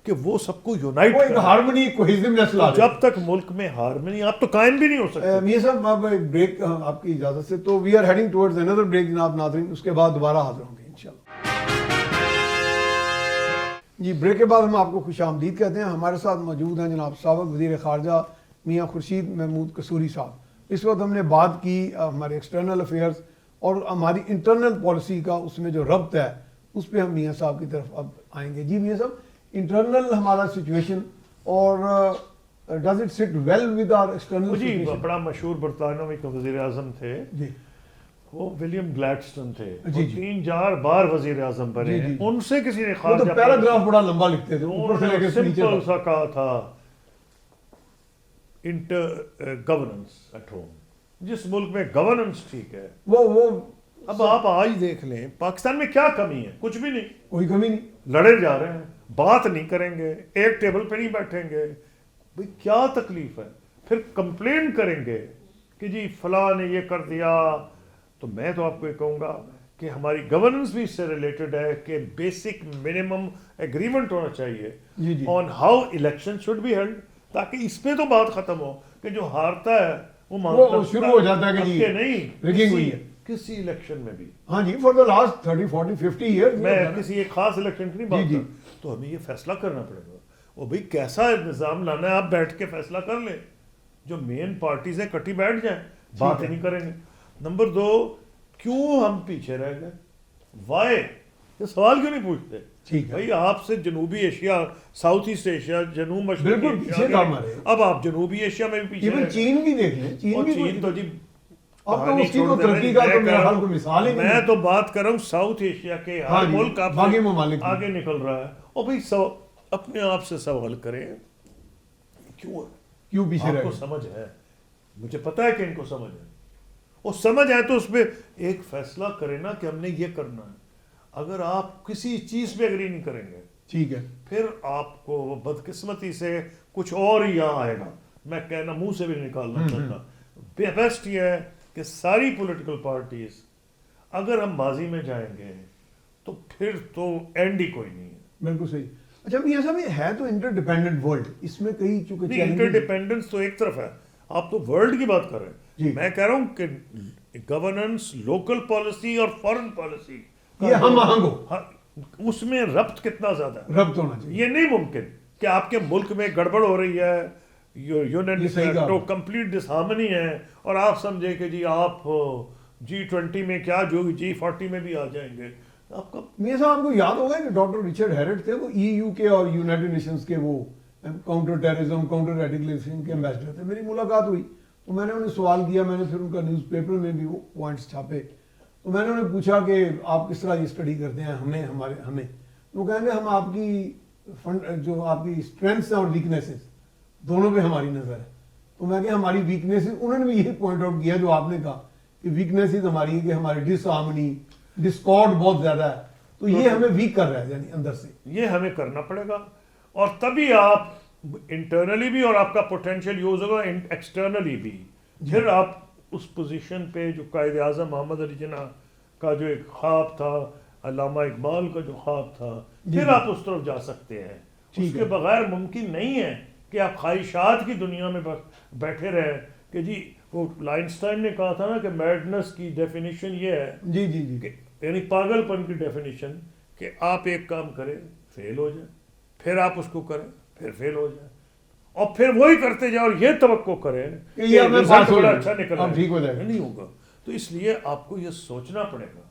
کہ وہ سب کو یونائٹ کریں، ہارمنی کوہیزنس لا دیں. جب تک ملک میں ہارمنی آپ تو قائم بھی نہیں ہو سکتے. میاں صاحب اب بریک آپ کی اجازت سے، تو we are heading towards another break جناب ناظرین. اس کے بعد دوبارہ حاضر ہوں گے انشاءاللہ. جی بریک کے بعد ہم آپ کو خوش آمدید کہتے ہیں. ہمارے ساتھ موجود ہیں جناب سابق وزیر خارجہ میاں خورشید محمود قصوری صاحب. اس وقت ہم نے بات کی ہمارے ایکسٹرنل افیئرز اور ہماری انٹرنل پالیسی کا اس میں جو ربط ہے اس پہ ہم میاں صاحب کی طرف اب آئیں گے. جی میاں صاحب انٹرنل ہمارا سچویشن اور ڈز اٹ سٹ ویل ود آر ایکسٹرنل. جی بڑا مشہور برطانوی کا وزیر اعظم تھے جی وہ ولیم گلیڈسٹون تھے. 3-4 بار وزیر اعظم بنے. ان سے کسی نے خارجہ پیراگراف بڑا لمبا لکھتے تھے، اوپر سے لے کے نیچے سمپل سا کہا تھا انٹر گورننس ایٹ ہوم. جس ملک میں گورننس ٹھیک ہے وہ اب آپ آج دیکھ لیں پاکستان میں کیا کمی ہے؟ کچھ بھی نہیں، کوئی کمی نہیں. لڑے جا رہے ہیں، بات نہیں کریں گے، ایک ٹیبل پہ نہیں بیٹھیں گے. بھئی کیا تکلیف ہے؟ پھر کمپلین کریں گے کہ جی فلاں نے یہ کر دیا، تو میں تو آپ کو یہ کہوں گا کہ ہماری گورننس بھی اس سے ریلیٹڈ ہے کہ بیسک منیمم ایگریمنٹ ہونا چاہیے on how election should be held, تاکہ اس پہ تو بات ختم ہو کہ جو ہارتا ہے وہ شروع ہو جاتا ہے کہ جی نہیں ریگنگ ہوئی ہے کسی الیکشن میں بھی. ہاں جی فار دا لاسٹ 30 40 50 ایئر میں کسی ایک خاص الیکشن کی نہیں بات کر, تو ہمیں یہ فیصلہ کرنا پڑے گا وہ بھائی کیسا نظام لانا ہے. آپ بیٹھ کے فیصلہ کر لیں, جو مین پارٹیز ہیں کٹی بیٹھ جائیں, بات ہی نہیں کریں گے. نمبر 2, کیوں ہم پیچھے رہ گئے, وائی, یہ سوال کیوں نہیں پوچھتے؟ بھائی آپ سے جنوبی ایشیا, ساؤتھ ایسٹ ایشیا, جنوب مشرقی ایشیا, اب آپ جنوبی ایشیا میں بھی پیچھے رہ گئے. چین بھی دیکھ لیں, چین تو جی میں تو بات کر رہا ہوں ساؤتھ ایشیا کے ہر ملک آگے نکل رہا ہے. اور بھائی اپنے آپ سے سوال کریں کیوں پیچھے رہ گئے. سمجھ ہے, مجھے پتا ہے کہ ان کو سمجھ ہے, اور سمجھ ہے تو اس پہ ایک فیصلہ کریں نا کہ ہم نے یہ کرنا ہے. اگر آپ کسی چیز پہ اگری نہیں کریں گے, ٹھیک ہے, پھر آپ کو بدقسمتی سے کچھ اور ہی یہاں آئے گا. میں کہنا منہ سے بھی نکالنا چاہتا, بیسٹ یہ ہے کہ ساری پولیٹیکل پارٹیز اگر ہم ماضی میں جائیں گے تو پھر تو اینڈ ہی کوئی نہیں ہے. بالکل صحیح. اچھا میاں صاحب یہ ہے تو انٹر ڈیپینڈنٹ ورلڈ, اس میں کئی چونکہ انٹر ڈیپینڈنس تو ایک طرف ہے, آپ تو ورلڈ کی بات کر رہے ہیں. میں کہہ رہا ہوں کہ گورننس, لوکل پالیسی اور فارن پالیسی یہ ہم آہنگ ہو, اس میں ربط کتنا زیادہ ہے, ربط ہونا چاہیے. یہ نہیں ممکن کہ آپ کے ملک میں گڑبڑ ہو رہی ہے, تو کمپلیٹ ڈسہارمنی ہے, اور آپ سمجھے کہ جی آپ G20 میں کیا جو G40 میں بھی آ جائیں گے. آپ کا میاں صاحب آپ کو یاد ہوگا کہ ڈاکٹر رچرڈ ہیرٹ تھے, وہ EU کے اور یونائٹڈ نیشنز کے وہ کاؤنٹر ٹیررزم, کاؤنٹر ریڈیکلائزیشن کے ایمبیسڈر تھے. میری ملاقات ہوئی تو میں نے انہیں سوال کیا, میں نے پھر ان کا نیوز پیپر میں بھی وہ پوائنٹس چھاپے. تو میں نے انہیں پوچھا کہ آپ کس طرح یہ اسٹڈی کرتے ہیں ہمیں. وہ کہیں گے ہم آپ کی جو آپ کی اسٹرینتھس ہیں اور ویکنیسز دونوں پہ ہماری نظر ہے. تو میں کہ ہماری ویکنیسز, انہوں نے بھی یہی پوائنٹ آؤٹ کیا جو آپ نے کہا کہ ویکنیسز ہماری ہے کہ ہماری ڈس ہارمنی, ڈسکارڈ بہت زیادہ ہے, تو یہ ہمیں ویک کر رہا ہے, یعنی اندر سے یہ ہمیں کرنا پڑے گا. اور تبھی آپ انٹرنلی بھی, اور آپ کا پوٹینشیل یوز ہوگا ایکسٹرنلی بھی. پھر آپ اس پوزیشن پہ جو قائد اعظم محمد علی جناح کا جو ایک خواب تھا, علامہ اقبال کا جو خواب تھا, پھر آپ اس طرف جا سکتے ہیں. اس کے بغیر ممکن نہیں ہے کہ آپ خواہشات کی دنیا میں بیٹھے رہیں کہ جی وہ لائنسٹائن نے کہا تھا نا کہ میڈنس کی ڈیفینیشن یہ ہے, یعنی پاگل پن کی ڈیفینیشن کہ آپ ایک کام کریں فیل ہو جائیں, پھر آپ اس کو کریں پھر فیل ہو جائیں, اور پھر وہی کرتے جائیں اور یہ توقع کریں کہ رزلٹ بڑا اچھا نکل جائے, نہیں ہوگا. تو اس لیے آپ کو یہ سوچنا پڑے گا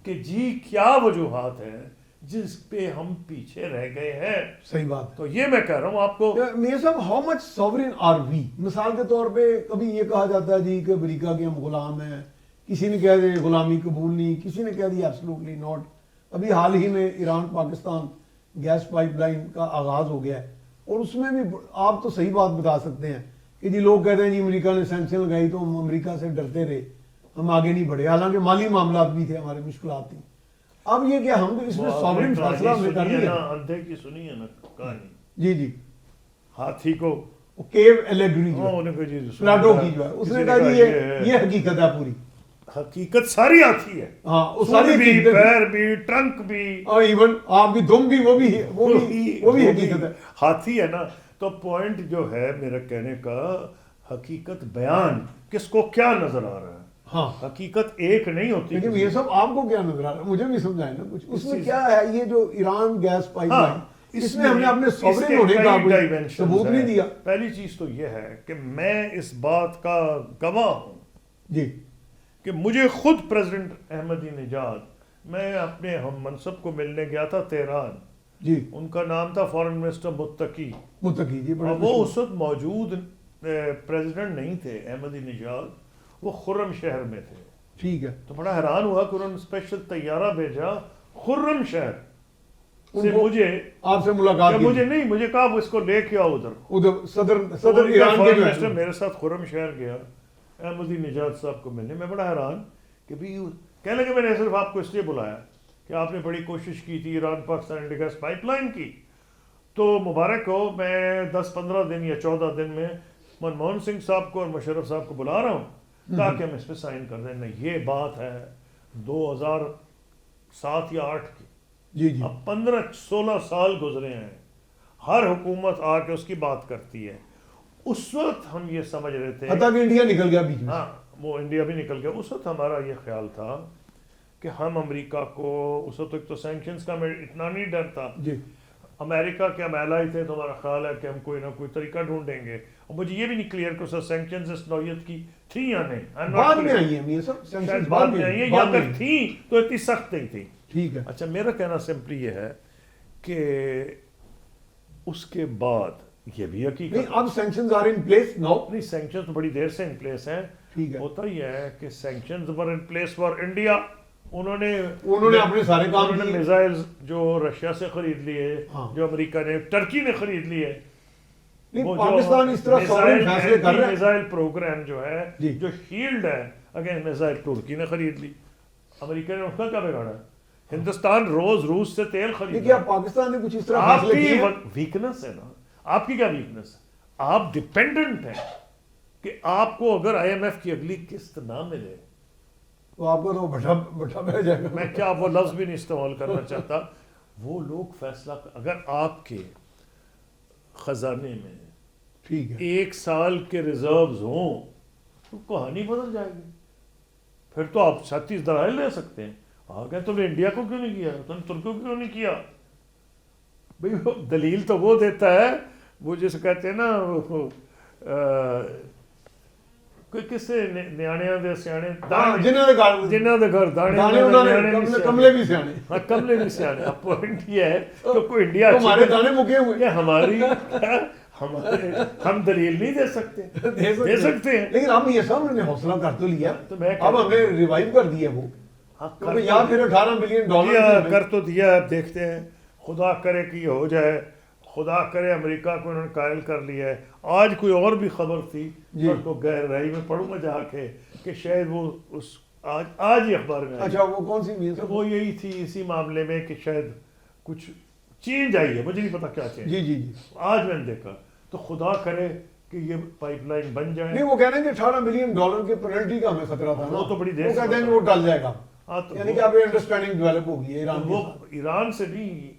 کہ جی کیا وجوہات ہیں جس پہ ہم پیچھے رہ گئے ہیں. صحیح بات. تو یہ میں کہہ رہا ہوں آپ کو. میاں صاحب how much sovereign are we? مثال کے طور پہ کبھی یہ کہا جاتا ہے جی کہ امریکہ کے ہم غلام ہیں, کسی نے کہہ دیا غلامی قبول نہیں, کسی نے کہہ دیا ایبسولوٹلی ناٹ. ابھی حال ہی میں Iran Pakistan gas pipeline کا آغاز ہو گیا ہے, اور اس میں بھی آپ تو صحیح بات بتا سکتے ہیں کہ جی لوگ کہتے ہیں جی امریکہ نے سینکشن لگائی تو ہم امریکہ سے ڈرتے رہے, ہم آگے نہیں بڑھے, حالانکہ مالی معاملات بھی تھے, ہمارے مشکلات تھیں. اب یہ کیا ہم اس میں سوورن فیصلہ ہم نے کر لیا. اندھے کی سنی ہے نا کہانی, جی ہاتھی کو کیو ایلیگری پلاٹو کی جو ہے, اس نے کہا جی یہ حقیقت ہے پوری. حقیقت ساری ہاتھی ہے, ہاں ساری بھی, پیر بھی, ٹرنک بھی, اور ایون آپ کی دم بھی, وہ بھی حقیقت ہے. ہاتھی ہے نا. تو پوائنٹ جو ہے میرا کہنے کا, حقیقت بیان کس کو کیا نظر آ رہا ہے. ہاں حقیقت ایک نہیں ہوتی. لیکن یہ سب آپ کو کیا نظر آ رہا ہے, مجھے بھی سمجھائیں نا کچھ. اس میں کیا ہے یہ جو ایران گیس پائپ لائن, اس میں ہم نے اپنے سوورن ہونے کا کوئی ثبوت نہیں دیا. پہلی چیز تو یہ ہے کہ میں اس بات کا گواہ ہوں جی کہ مجھے خود پریزیڈنٹ احمدی نژاد, میں اپنے ہم منصب کو ملنے گیا تھا تہران. جی ان کا نام تھا فارن منسٹر متقی جی, وہ اس وقت موجود پریزیڈنٹ نہیں تھے احمدی نژاد, وہ خرم شہر میں تھے. ٹھیک ہے. تو بڑا حیران ہوا کہ انہوں نے اسپیشل طیارہ بھیجا خرم شہر سے مجھے آپ سے ملاقات کی. مجھے نہیں, مجھے کہا وہ اس کو لے کے آؤ ادھر صدر ایران کے منسٹر میرے ساتھ خرم شہر گیا احمدی نژاد صاحب کو ملنے. میں بڑا حیران کہ بھی کہنے لگے میں نے صرف آپ کو اس لیے بلایا کہ آپ نے بڑی کوشش کی تھی Iran Pakistan gas pipeline کی, تو مبارک ہو, میں 10-15 دن یا 14 دن میں منموہن سنگھ صاحب کو اور مشرف صاحب کو بلا رہا ہوں, کہا کہ ہم اس پہ سائن کر دیں. نہیں، یہ بات ہے 2007 یا 8 کی. جی جی. اب 15-16 سال گزرے ہیں، ہر حکومت آ کے اس کی بات کرتی ہے. اس وقت ہم یہ سمجھ رہے تھے، حتیٰ کہ انڈیا نکل گیا بیچ میں. ہاں وہ انڈیا بھی نکل گیا. اس وقت ہمارا یہ خیال تھا کہ ہم امریکہ کو، اس وقت ایک تو سینکشنز کا ہمیں اتنا نہیں ڈر تھا. جی. امریکہ کے ہم ایلائی تھے، تو ہمارا خیال ہے کہ ہم کوئی نہ کوئی طریقہ ڈھونڈیں گے. اور مجھے یہ بھی نہیں کلیئر کہ اس وقت سینکشنز اس نوعیت کی تھیں یا نہیں. بعد میں آئی ہیں یہ سب شاید sanctions بعد میں آئی ہیں، یا اگر میں. تھیں تو اتنی سخت نہیں تھیں. ٹھیک ہے. اچھا، میرا کہنا سمپلی یہ ہے کہ اس کے بعد یہ بھی حقیقت نہیں، اب sanctions are in place now. نہیں، سینکشن تو بڑی دیر سے ان پلیس ہیں. ٹھیک ہے. ہوتا یہ ہے کہ sanctions were in place for India. انہوں نے اپنے سارے کام انہوں نے میزائلز جو رشیا سے خرید لیے، ہاں. جو امریکہ نے، ٹرکی نے خرید لیے. نہیں، پاکستان اس طرح sovereign فیصلے کر رہا ہے. میزائل پروگرام جو ہے، جی. جو شیلڈ ہے اگین میزائل، ترکی نے خرید لی. امریکہ نے اس کا کیا بگاڑا ہے؟ ہندوستان روز روس سے تیل خرید. کیا پاکستان نے کچھ اس طرح آپ فیصلے کی کیے؟ ویکنس ہے نا. آپ کی کیا ویکنس ہے؟ آپ ڈیپینڈنٹ ہیں کہ آپ کو اگر آئی ایم ایف کی اگلی قسط نہ ملے تو آپ کو تو بٹھا بہ جائے گا. میں کیا وہ لفظ بھی نہیں استعمال کرنا چاہتا. وہ لوگ فیصلہ، اگر آپ کے خزانے میں ٹھیک ہے. 1 سال کے ریزروز ہوں تو کہانی بدل جائے گی. پھر تو آپ 36 دلائل لے سکتے ہیں. آگے تم نے انڈیا کو کیوں نہیں کیا، تم نے ترکی کو کیوں نہیں کیا؟ بھئی دلیل تو وہ دیتا ہے، وہ جسے کہتے ہیں نا، کوئی کسے نیاڑیاں دے سیانے جنہاں دے گھر دانے کملے بھی سیانے. ہاں، کملے بھی سیانے. اب پوائنٹ یہ ہے کہ کوئی انڈیا ہمارے دانے مکے ہوئے کہ ہم دلیل نہیں دے سکتے. دے سکتے ہیں، لیکن ہم یہ سب انہوں نے حوصلہ کر تو لیا. تو میں اب ہم نے ریوائیو کر دیا وہ، یا پھر $18 بلین کر تو دیا. اب دیکھتے ہیں، خدا کرے کہ یہ ہو جائے. خدا کرے امریکہ کو انہوں نے قائل کر لیا ہے. آج کوئی اور بھی خبر تھی، پر تو گہرائی میں پڑھوں گا جا کے کہ شاید وہ اس آج ہی اخبار میں آئی. اچھا، وہ کون سی میز؟ وہ یہی تھی اسی معاملے میں کہ شاید کچھ چینج آئی ہے، مجھے نہیں پتا کیا چینج. جی جی جی. آج میں نے دیکھا. تو خدا کرے کہ یہ پائپ لائن بن جائے. نہیں، وہ کہہ رہے ہیں کہ $18 بلین کے پینلٹی کا ہمیں خطرہ تھا. وہ تو بڑی دیر وہ سے کہتے ہیں کہ وہ ٹل جائے گا. ہاں، تو یعنی کہ اب انڈرسٹینڈنگ ڈیولپ ہوگی ہے ایران. وہ ایران سے نہیں،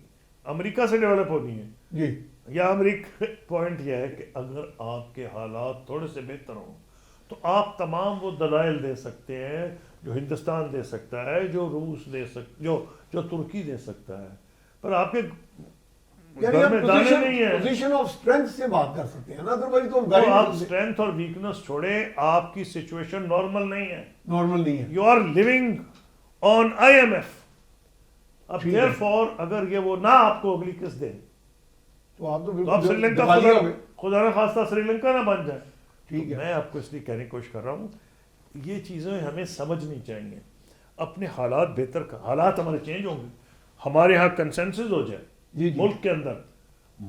امریکہ سے ڈیولپ ہونی ہے. جی. یا امریکہ پوائنٹ یہ ہے کہ اگر آپ کے حالات تھوڑے سے بہتر ہوں تو آپ تمام وہ دلائل دے سکتے ہیں جو ہندوستان دے سکتا ہے، جو روس دے سکتا، جو ترکی دے سکتا ہے. پر آپ کے یعنی گھر میں دانے نہیں ہیں. پوزیشن آف اسٹرینتھ سے بات کر سکتے ہیں نا. ادروائز تو تو آپ اسٹرینتھ اور ویکنس چھوڑے، آپ کی سچویشن نارمل نہیں ہے. نارمل نہیں ہے. You are living on I M F. اب دیئر فور اگر یہ وہ نہ آپ کو اگلی قسط دے تو آپ تو آپ سری لنکا خدا نہ خواستہ سری لنکا نہ بن جائے. ٹھیک ہے. میں آپ کو اس لیے کہنے کی کوشش کر رہا ہوں یہ چیزیں ہمیں سمجھنی چاہیے. اپنے حالات بہتر، حالات ہمارے چینج ہوں گے، ہمارے یہاں کنسنسس ہو جائے. جی. ملک کے اندر،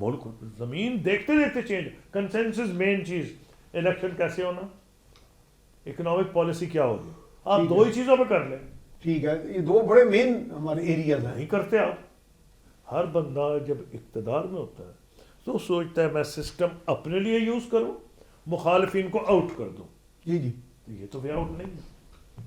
ملک زمین دیکھتے دیکھتے چینج. کنسنسس مین چیز. الیکشن کیسے ہونا، اکنامک پالیسی کیا ہوگی، آپ 2 ہی چیزوں پہ کر لیں. ٹھیک ہے. یہ 2 بڑے مین ہمارے ایریاز ہیں. نہیں کرتے آپ. ہر بندہ جب اقتدار میں ہوتا ہے تو سوچتا ہے میں سسٹم اپنے لیے یوز کروں، مخالفین کو آؤٹ کر دوں. جی جی. یہ تو وے آؤٹ نہیں ہے.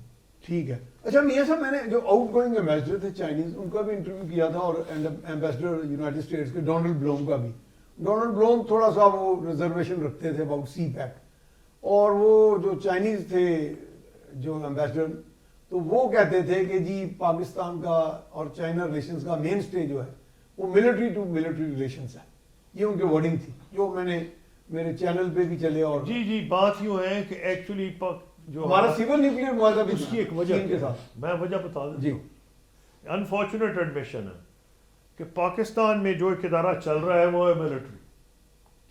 ٹھیک ہے. اچھا میاں صاحب، میں نے جو آؤٹ گوئنگ ایمبیسڈر تھے چائنیز، ان کا بھی انٹرویو کیا تھا، اور ایمبیسڈر یونائٹڈ اسٹیٹس کے ڈونلڈ بلوم کا بھی. ڈونلڈ بلوم تھوڑا سا وہ ریزرویشن رکھتے تھے اباؤٹ سی پیک، اور وہ جو چائنیز تھے جو ایمبیسڈر، تو وہ کہتے تھے کہ جی پاکستان کا اور چائنا ریلیشنز کا مین اسٹے جو ہے وہ ملٹری ٹو ملٹری ریلیشنز ہے. یہ ان کی ورڈنگ تھی جو میں نے میرے چینل پہ بھی چلے. اور جی بات یوں ہے کہ ایکچولی جو ہمارا سیول نیوکلیئر معاہدہ بھی اس کی ایک وجہ کے ساتھ، میں وجہ بتا دوں. جی. انفارچونیٹ ایڈمیشن ہے کہ پاکستان میں جو ایک ادارہ چل رہا ہے وہ ہے ملٹری.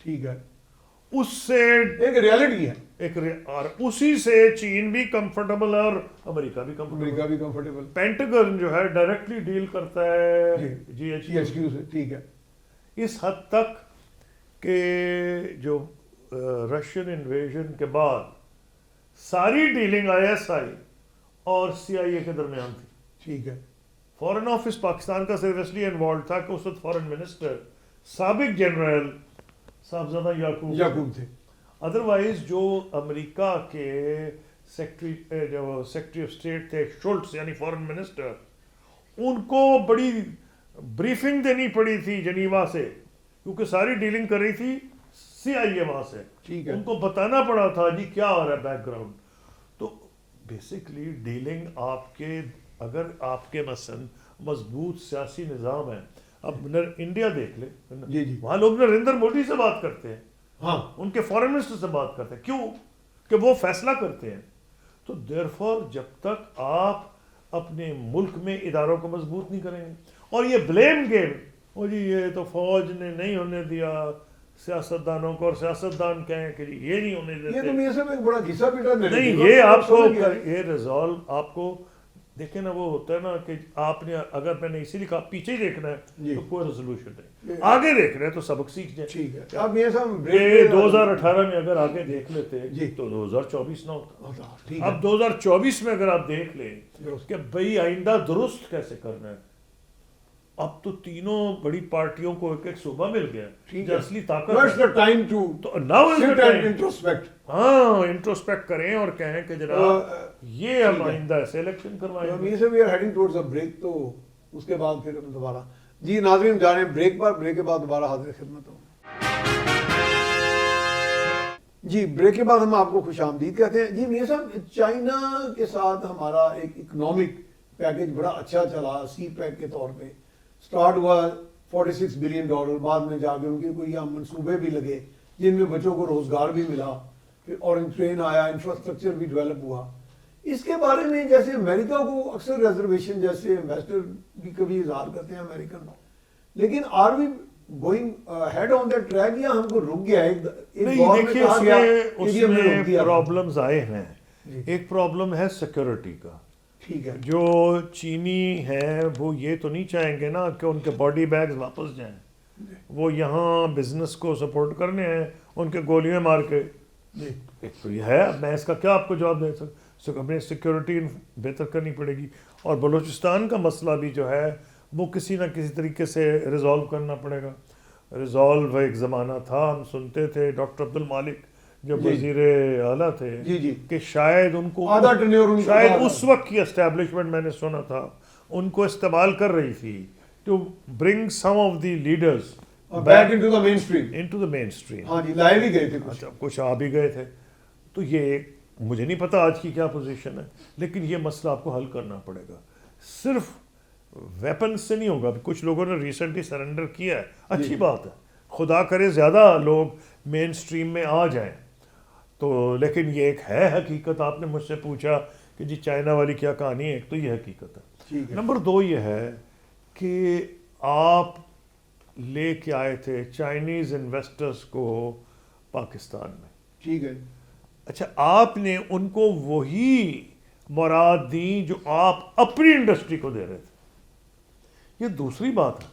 ٹھیک ہے. اس سے ایک ریالٹی ہے، اور اسی سے چین بھی کمفرٹیبل ہے اور امریکہ بھی کمفرٹیبل. پینٹاگن جو ہے ڈائریکٹلی ڈیل کرتا ہے جی ایچ کیو سے. ٹھیک ہے. اس حد تک کہ جو رشین انویژن کے بعد ساری ڈیلنگ آئی ایس آئی اور سی آئی اے کے درمیان تھی. ٹھیک ہے. فورن آفس پاکستان کا صرف اس لیے انوالو تھا کہ اس وقت فورن منسٹر سابق جنرل صاحبزادہ یعقوب تھے. ادروائز جو امریکہ کے جو سیکرٹری آف اسٹیٹ تھے شولٹس یعنی فارن منسٹر, ان کو بڑی بریفنگ دینی پڑی تھی جنیوا سے, کیونکہ ساری ڈیلنگ کر رہی تھی سی آئی اے وہاں سے. ان کو بتانا پڑا تھا جی کیا ہو رہا ہے بیک گراؤنڈ. تو بیسکلی ڈیلنگ آپ کے, اگر آپ کے مثلاً مضبوط سیاسی نظام ہے, اب انڈیا دیکھ لیں, وہاں لوگ نریندر مودی سے بات کرتے ہیں, ہاں ان کے فارن منسٹر سے بات کرتے ہیں, کیوں کہ وہ فیصلہ کرتے ہیں. تو دیر فور جب تک آپ اپنے ملک میں اداروں کو مضبوط نہیں کریں گے, اور یہ بلیم گیم, وہ جی یہ تو فوج نے نہیں ہونے دیا سیاستدانوں کو, اور سیاستدان کہیں کہ جی یہ نہیں ہونے دیتے, یہ تو یہ سب ایک بڑا گھسا پیٹا نہیں, یہ آپ کو یہ ریزالو آپ کو دیکھیں نا, وہ ہوتا ہے نا کہ آپ نے, اگر میں نے اسی لیے کہا پیچھے ہی دیکھنا ہے تو کوئی ریزولوشن نہیں, آگے دیکھ رہے ہیں تو سبق سیکھ جائیں. ٹھیک ہے, اب یہ سب 2018 میں اگر آگے دیکھ لیتے تو 2024 نہ ہوتا. اب 2024 میں اگر آپ دیکھ لیں کہ بھئی آئندہ درست کیسے کرنا ہے, اب تو تینوں بڑی پارٹیوں کو ایک ایک صوبہ مل گیا, جو اصلی طاقت ہاں انٹروسپیکٹ کریں اور کہیں کہ جناب یہ ہم آئندہ ایسے الیکشن کروائیں گے. تو اس کے بعد پھر دوبارہ جی ناظرین جا رہے ہیں بریک پر, بریک کے بعد دوبارہ حاضر خدمت ہوں. جی بریک کے بعد ہم آپ کو خوش آمدید کہتے ہیں. جی میاں صاحب, چائنا کے ساتھ ہمارا ایک اکنامک پیکج بڑا اچھا چلا, سی پیک کے طور پہ سٹارٹ ہوا $46 بلین, بعد میں جا کے ان کے کوئی یہاں منصوبے بھی لگے جن میں بچوں کو روزگار بھی ملا, پھر اورنج ٹرین آیا, انفراسٹرکچر بھی ڈیولپ ہوا. اس کے بارے میں جیسے امریکہ کو اکثر ریزرویشن, جیسے انویسٹر بھی کبھی اظہار کرتے ہیں امریکن, لیکن are we going head on that track, یا ہم کو رک گیا ہے؟ دیکھیے اس میں پرابلمز آئے ہیں. ایک پرابلم ہے سیکورٹی کا. ٹھیک ہے, جو چینی ہیں وہ یہ تو نہیں چاہیں گے نا کہ ان کے باڈی بیگز واپس جائیں, وہ یہاں بزنس کو سپورٹ کرنے ہیں, ان کے گولیاں مار کے. ایک تو یہ ہے, میں اس کا کیا آپ کو جواب دے سکتا, اپنی سیکورٹی بہتر کرنی پڑے گی. اور بلوچستان کا مسئلہ بھی جو ہے وہ کسی نہ کسی طریقے سے ریزالو کرنا پڑے گا. ریزالو ایک زمانہ تھا, ہم سنتے تھے ڈاکٹر عبد المالک جب وزیر اعلیٰ تھے کہ شاید ان کو شاید اس وقت کی اسٹیبلشمنٹ, میں نے سنا تھا ان کو استعمال کر رہی تھی to bring some of the leaders back into the mainstream. Into the mainstream, ہاں جی, لائے بھی گئے تھے, کچھ آ بھی گئے تھے. تو یہ مجھے نہیں پتا آج کی کیا پوزیشن ہے, لیکن یہ مسئلہ آپ کو حل کرنا پڑے گا. صرف ویپن سے نہیں ہوگا. کچھ لوگوں نے ریسنٹلی سرنڈر کیا ہے, اچھی بات ہے, خدا کرے زیادہ لوگ مین اسٹریم میں آ جائیں. تو لیکن یہ ایک ہے حقیقت. آپ نے مجھ سے پوچھا کہ جی چائنا والی کیا کہانی ہے, ایک تو یہ حقیقت ہے. نمبر 2 یہ ہے کہ آپ لے کے آئے تھے چائنیز انویسٹرز کو پاکستان میں. ٹھیک ہے, اچھا آپ نے ان کو وہی مراد دی جو آپ اپنی انڈسٹری کو دے رہے تھے. یہ دوسری بات ہے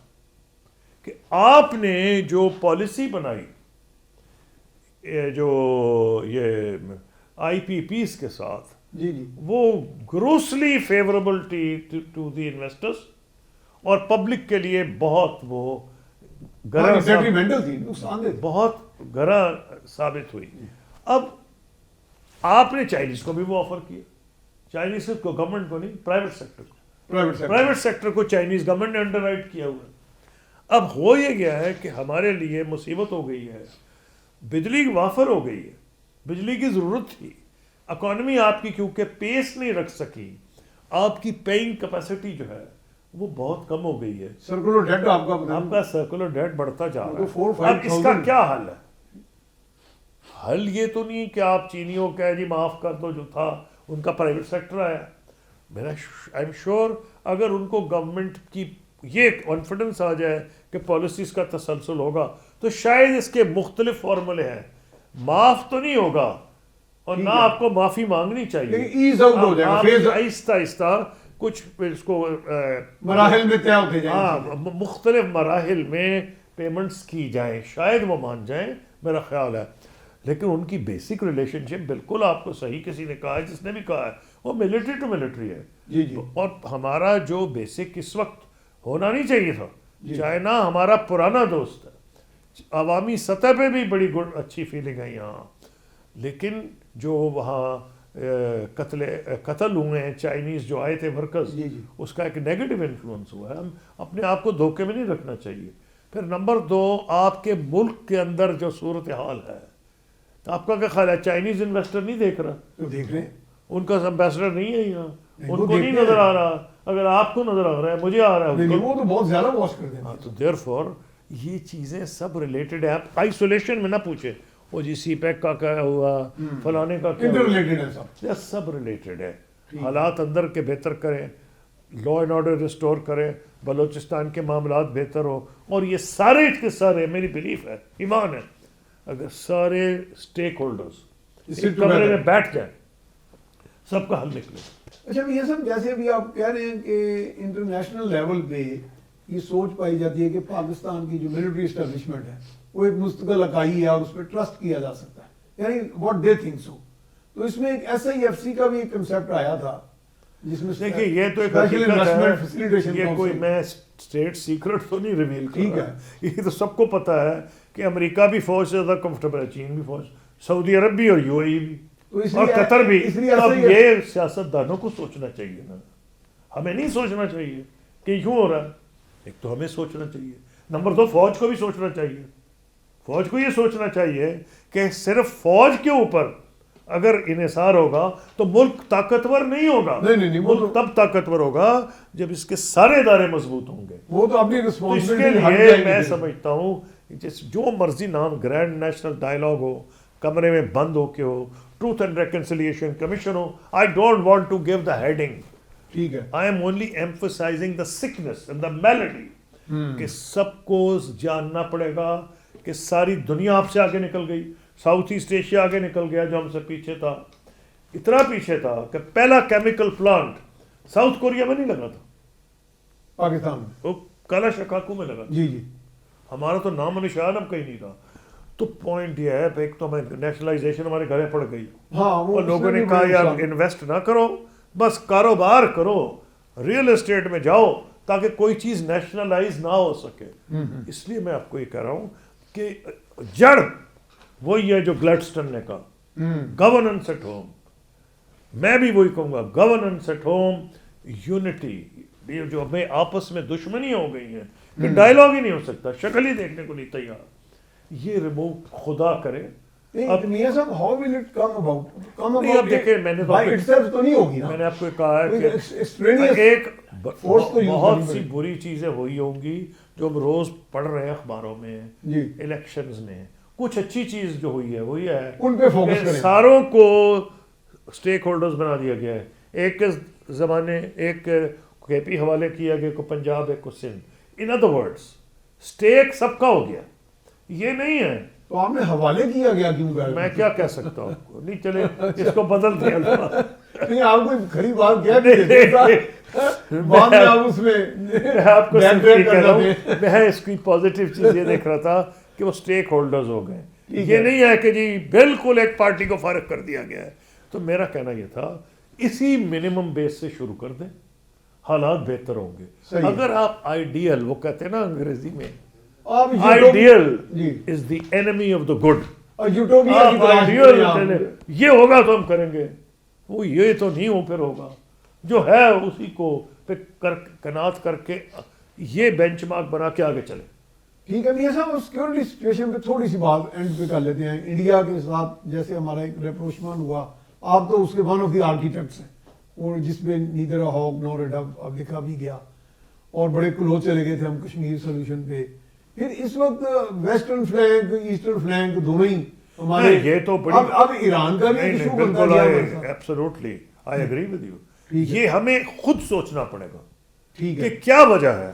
کہ آپ نے جو پالیسی بنائی, جو یہ آئی پی پیز کے ساتھ, وہ گروسلی فیوریبل ٹو دی انویسٹرز اور پبلک کے لیے بہت وہ بہت گرا ثابت ہوئی. اب آپ نے چائنیز کو بھی وہ آفر کیا, چائنیز کو گورنمنٹ کو نہیں, پرائیویٹ سیکٹر کو, پرائیویٹ سیکٹر کو چائنیز گورنمنٹ نے انڈر رائٹ کیا ہوا. اب ہو یہ گیا ہے کہ ہمارے لیے مصیبت ہو گئی ہے, بجلی وافر ہو گئی ہے, بجلی کی ضرورت تھی, اکانومی آپ کی کیونکہ پیس نہیں رکھ سکی, آپ کی پیئنگ کیپیسٹی جو ہے وہ بہت کم ہو گئی ہے. سرکولر ڈیٹ آپ کا سرکولر ڈیٹ بڑھتا جا رہا ہے. اب اس کا کیا حل ہے؟ حل یہ تو نہیں کہ آپ چینیوں کہہ جی معاف کر دو, جو تھا ان کا پرائیویٹ سیکٹر آیا. میرا آئی ایم شیور اگر ان کو گورنمنٹ کی یہ کانفیڈنس آ جائے کہ پالیسیز کا تسلسل ہوگا تو شاید اس کے مختلف فارمولے ہیں. معاف تو نہیں ہوگا اور نہ آپ کو معافی مانگنی چاہیے, آہستہ آہستہ کچھ اس کو مراحل میں طے ہوتے جائیں, ہاں مختلف مراحل میں پیمنٹس کی جائیں, شاید وہ مان جائیں, میرا خیال ہے. لیکن ان کی بیسک ریلیشن شپ بالکل آپ کو صحیح کسی نے کہا ہے, جس نے بھی کہا ہے, وہ ملٹری ٹو ملٹری ہے. اور ہمارا جو بیسک اس وقت ہونا نہیں چاہیے تھا, چائنا ہمارا پرانا دوست ہے, عوامی سطح پہ بھی بڑی اچھی فیلنگ ہے یہاں, لیکن جو وہاں قتل ہوئے ہیں چائنیز جو آئے تھے ورکرز، اس کا ایک نیگیٹو انفلوئنس ہوا ہے. ہم اپنے آپ کو دھوکے میں نہیں رکھنا چاہیے. پھر نمبر 2، آپ کے ملک کے اندر جو صورتحال ہے، تو آپ کا کیا خیال ہے چائنیز انویسٹر نہیں دیکھ رہا؟ دیکھ رہے ہیں، ان کا امبیسڈر نہیں ہے یہاں، ان کو نہیں نظر آ رہا. اگر آپ کو نظر آ رہا ہے، مجھے آ رہا ہے، وہ تو بہت زیادہ واچ کرتے ہیں. تو دیر فور یہ چیزیں سب ریلیٹڈ ہے. آپ آئسولیشن میں نہ پوچھیں وہ جی سی پیک کا کیا ہوا، فلانے کا کیا ہوا، سب ریلیٹڈ ہے. حالات اندر کے بہتر کریں، لا اینڈ آرڈر ریسٹور کریں، بلوچستان کے معاملات بہتر ہو. اور یہ سارے کے سارے، میری بلیف ہے، ایمان ہے، اگر سارے اسٹیک ہولڈرز ایک کمرے میں بیٹھ جائیں، سب کا حل نکلے. اچھا یہ سب جیسے ابھی آپ کہہ رہے ہیں کہ انٹرنیشنل لیول پہ یہ سوچ پائی جاتی ہے کہ پاکستان کی جو ملٹری اسٹیبلشمنٹ ہے وہ ایک مستقل اکائی ہے اور اس پہ ٹرسٹ کیا جا سکتا ہے، یعنی واٹ دے تھنک سو. تو اس میں ایک SIFC کا بھی ایک کنسیپٹ آیا تھا جس میں دیکھیے یہ تو ایک حقیقت ہے، یہ کوئی میں اسٹیٹ سیکرٹ تو نہیں ریویل کر رہا، یہ تو سب کو پتہ ہے کہ امریکہ بھی فوج سے زیادہ کمفرٹیبل ہے، چین بھی فوج، سعودی عرب بھی اور UAE بھی اور قطر بھی. اب یہ سیاست دانوں کو سوچنا چاہیے نا، ہمیں نہیں سوچنا چاہیے کہ کیوں ہو رہا ہے. ایک تو ہمیں سوچنا چاہیے، نمبر 2 فوج کو بھی سوچنا چاہیے. فوج کو یہ سوچنا چاہیے کہ صرف فوج کے اوپر اگر انحصار ہوگا تو ملک طاقتور نہیں ہوگا. ملک تب طاقتور ہوگا جب اس کے سارے ادارے مضبوط ہوں گے. وہ تو اپنی اس کے لیے میں سمجھتا ہوں جو مرضی نام گرینڈ نیشنل ڈائلاگ ہو، کمرے میں بند ہو کے ہو، ٹروتھ اینڈ ریکنسیلیشن کمیشن ہو، I don't want to give the heading. ٹھیک ہے، I am only emphasizing the sickness and the melody, کہ سب کو جاننا پڑے گا کہ ساری دنیا آپ سے آگے نکل گئی. ساؤتھ ایسٹ ایشیا آگے نکل گیا جو ہم سے پیچھے تھا، اتنا پیچھے تھا کہ پہلا کیمیکل پلانٹ ساؤتھ کوریا میں نہیں لگا تھا، پاکستان میں وہ کالا شکاکو میں لگا تھا. جی ہمارا تو نام و نشان اب کہیں نہیں تھا. تو پوائنٹ یہ ہے، ایک تو ہمیں نیشنلائزیشن ہمارے گھرے پڑ گئی اور لوگوں نے کہا یار انویسٹ نہ کرو، بس کاروبار کرو، ریئل اسٹیٹ میں جاؤ تاکہ کوئی چیز نیشنلائز نہ ہو سکے. اس لیے میں آپ کو یہ کہہ رہا ہوں کہ جڑ وہی ہے جو گلیڈسٹن نے کہا، گورننس ایٹ ہوم. میں بھی وہی کہوں گا، گورننس ایٹ ہوم، یونٹی. یہ جو ہمیں آپس میں دشمنی ہو گئی ہے کہ ڈائلاگ ہی نہیں ہو سکتا، شکل ہی دیکھنے کو نہیں تیار، یہ ریموو خدا کرے. اب میاں صاحب how will it come about اب دیکھیں میں نے تو نہیں ہوگی، میں نے آپ کو کہا ہے کہ ایک بہت سی بری چیزیں ہوئی ہوں گی جو ہم روز پڑھ رہے ہیں اخباروں میں، الیکشنز میں. کچھ اچھی چیز جو ہوئی ہے وہ یہ ہے ان پہ فوکس کریں، ساروں کو اسٹیک ہولڈرز بنا دیا گیا ہے. ایک زمانے ایک KP حوالے کیا گیا کو پنجاب، ایک کو Sindh. In other words stake سب کا ہو گیا. یہ نہیں ہے تو آپ نے حوالے کیا گیا کیوں؟ میں کیا کہہ سکتا ہوں، نہیں چلے اس کو بدل دیا. نہیں آپ کوئی کھری بات کہہ بعد میں آپ اس میں آپ کو کہہ رہا ہوں، میں اس کی پازیٹیو چیز یہ دیکھ رہا تھا کہ وہ اسٹیک ہولڈرز ہو گئے. یہ نہیں ہے کہ جی بالکل ایک پارٹی کو فارغ کر دیا گیا ہے. تو میرا کہنا یہ تھا اسی منیمم بیس سے شروع کر دیں، حالات بہتر ہوں گے. اگر آپ آئیڈیل، وہ کہتے ہیں نا انگریزی میں ideal is the enemy of the good, یہ ہوگا تو ہم کریں گے، وہ یہ تو نہیں ہو پھر ہوگا، جو ہے اسی کو پھر کنات کر کے یہ بینچ مارک بنا کے آگے چلے. ٹھیک ہے میاں صاحب، سیکورٹی سچویشن پہ تھوڑی سی بات اینڈ پہ کر لیتے ہیں. انڈیا کے ساتھ جیسے ہمارا ایک ریپروشمنٹ ہوا، آپ تو اس کے ون آف دی آرکیٹیکٹس ہیں، اور جس میں neither a ہاک Noor a do اب لکھا بھی گیا، اور بڑے کلوز چلے گئے تھے ہم کشمیر سولوشن پہ. پھر اس وقت ویسٹرن فلینک ایسٹرن فلینک دونوں ہی ہمارے، یہ تو اب ایران کا بھی ایشو بنتا جا رہا ہے. Absolutely I agree with you. یہ ہمیں خود سوچنا پڑے گا کہ کیا وجہ ہے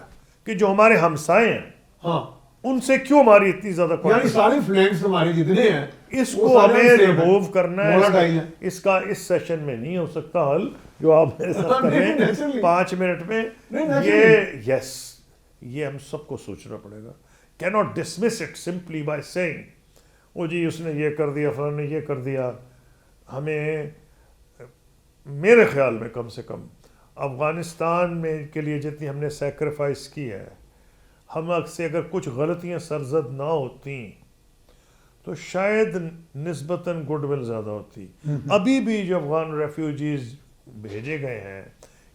کہ جو ہمارے ہمسائے ہیں ہاں ان سے کیوں ہماری اتنی زیادہ، یعنی سارے فلینکس ہمارے جتنے ہیں اس کو ہمیں ریموو کرنا ہے. اس کا اس سیشن میں نہیں ہو سکتا حل جو آپ میرے ساتھ کر رہے ہیں 5 منٹ میں. یہ ہم سب کو سوچنا پڑے گا. cannot dismiss it simply by saying وہ جی اس نے یہ کر دیا، فلاں نے یہ کر دیا. ہمیں میرے خیال میں کم سے کم افغانستان میں کے لیے جتنی ہم نے سیکریفائس کی ہے، ہم سے اگر کچھ غلطیاں سرزد نہ ہوتی تو شاید نسبتاً گڈ ول زیادہ ہوتی. ابھی بھی جو افغان ریفیوجیز بھیجے گئے ہیں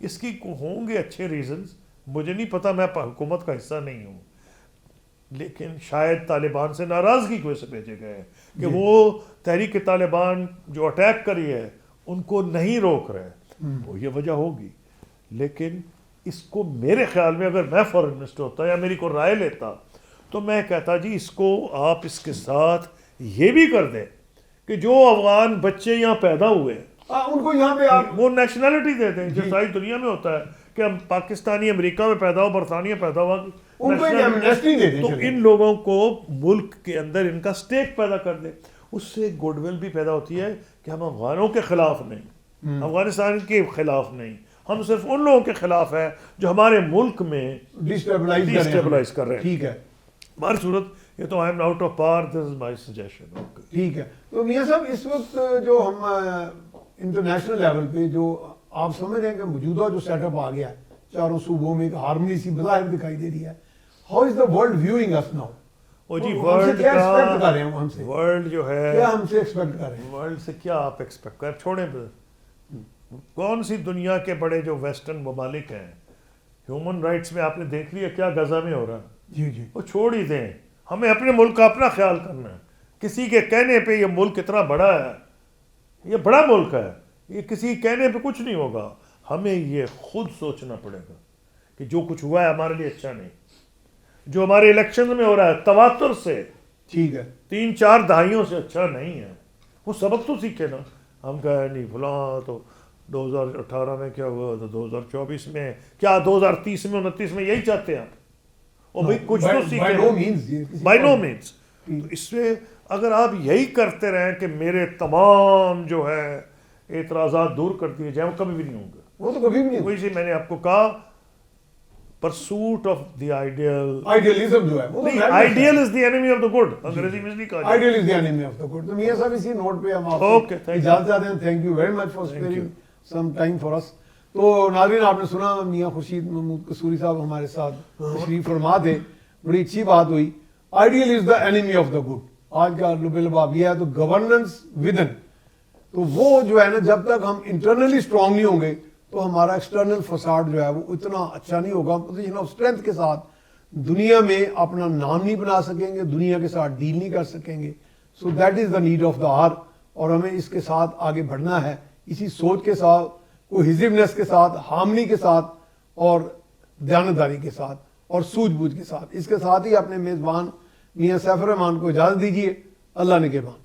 اس کی ہوں گے اچھے ریزنز, مجھے نہیں پتا, میں حکومت کا حصہ نہیں ہوں, لیکن شاید طالبان سے ناراضگی کی وجہ سے بھیجے گئے ہیں کہ وہ تحریک طالبان جو اٹیک کری ہے ان کو نہیں روک رہے, وہ یہ وجہ ہوگی. لیکن اس کو میرے خیال میں اگر میں فورن منسٹر ہوتا یا میری کوئی رائے لیتا تو میں کہتا جی اس کو آپ اس کے ساتھ یہ بھی کر دیں کہ جو افغان بچے یہاں پیدا ہوئے ان کو یہاں پہ آپ وہ نیشنلٹی دے دیں, جو ساری دنیا میں ہوتا ہے کہ ہم پاکستانی امریکہ میں پیدا ہو, برطانیہ پیدا ہوا, ان کو ایک ایمنیسٹی دے دیں, تو ان لوگوں کو ملک کے اندر ان کا سٹیک پیدا کر دیں. اس سے گڈ ول بھی پیدا ہوتی ہے کہ ہم افغانوں کے خلاف نہیں, افغانستان کے خلاف نہیں, ہم صرف ان لوگوں کے خلاف ہے جو ہمارے ملک میں ڈیسٹیبلائز کر رہے ہیں. ٹھیک ہے, ہماری صورت یہ تو I am out of power, this is my suggestion. ٹھیک ہے. تو میاں صاحب اس وقت جو ہم انٹرنیشنل لیول پہ جو آپ سمجھ رہے ہیں کہ موجودہ جو سیٹ اپ آ گیا ہے چاروں صوبوں میں ایک ہارمنی سی بظاہر دکھائی دے رہی ہے, how is the world viewing us now? وہ جی ورلڈ کیا ایکسپیکٹ کر رہے ہیں ہم سے, ورلڈ جو ہے کیا ہم سے ایکسپیکٹ کر رہے ہیں؟ ورلڈ سے کیا آپ ایکسپیکٹ کر چھوڑیں, کون سی دنیا کے بڑے جو ویسٹرن ممالک ہیں ہیومن رائٹس میں آپ نے دیکھ لیا کیا غزہ میں ہو رہا ہے؟ جی جی, وہ چھوڑ ہی دیں, ہمیں اپنے ملک کا اپنا خیال کرنا ہے. کسی کے کہنے پہ یہ ملک اتنا بڑا ہے, یہ بڑا ملک ہے, یہ کسی کہنے پہ کچھ نہیں ہوگا. ہمیں یہ خود سوچنا پڑے گا کہ جو کچھ ہوا ہے ہمارے لیے اچھا نہیں, جو ہمارے الیکشن میں ہو رہا ہے تواتر سے, ٹھیک ہے, 3-4 دہائیوں سے اچھا نہیں ہے. وہ سبق تو سیکھے نا. ہم کہیں نہیں فلاں تو 2018 میں کیا ہوا تو 2024 میں کیا 2030 میں 29 میں یہی چاہتے ہیں آپ, اور بھائی کچھ تو سیکھیں. By no means. تو اس سے اگر آپ یہی کرتے رہیں کہ میرے تمام جو ہے اعتراضات دور کر دیے جائیں, وہ کبھی بھی نہیں ہوں گے. وہ تو کبھی بھی نہیں. وہی سے میں نے آپ کو کہا pursuit of the ideal, idealism جو ہے نہیں, ideal is the enemy of the good, انگریزی میں نہیں کہا جاتا. Ideal is the enemy of the good. تو میاں صاحب اسی نوٹ پہ ہم آپ سے اجازت چاہتے ہیں. Thank you very much for sparing some time for us. تو ناظرین آپ نے سنا میاں خورشید محمود قصوری صاحب ہمارے ساتھ تشریف فرما تھے, بڑی اچھی بات ہوئی. Ideal is the enemy of the good, آج کا لب لباب یہ ہے. تو گورننس ودن, تو وہ جو ہے نا جب تک ہم انٹرنلی اسٹرانگ نہیں ہوں گے تو ہمارا ایکسٹرنل فساد جو ہے وہ اتنا اچھا نہیں ہوگا. ہم پوزیشن آف اسٹرینتھ کے ساتھ دنیا میں اپنا نام نہیں بنا سکیں گے, دنیا کے ساتھ ڈیل نہیں کر سکیں گے. So that is the need of the hour, اور ہمیں اس کے ساتھ آگے بڑھنا ہے, اسی سوچ کے ساتھ, کوہیزیونیس کے ساتھ, ہارمنی کے ساتھ, اور دیانتداری کے ساتھ, اور سوجھ بوجھ کے ساتھ. اس کے ساتھ ہی اپنے میزبان میاں سیف الرحمان کو اجازت دیجیے. اللہ نگہبان.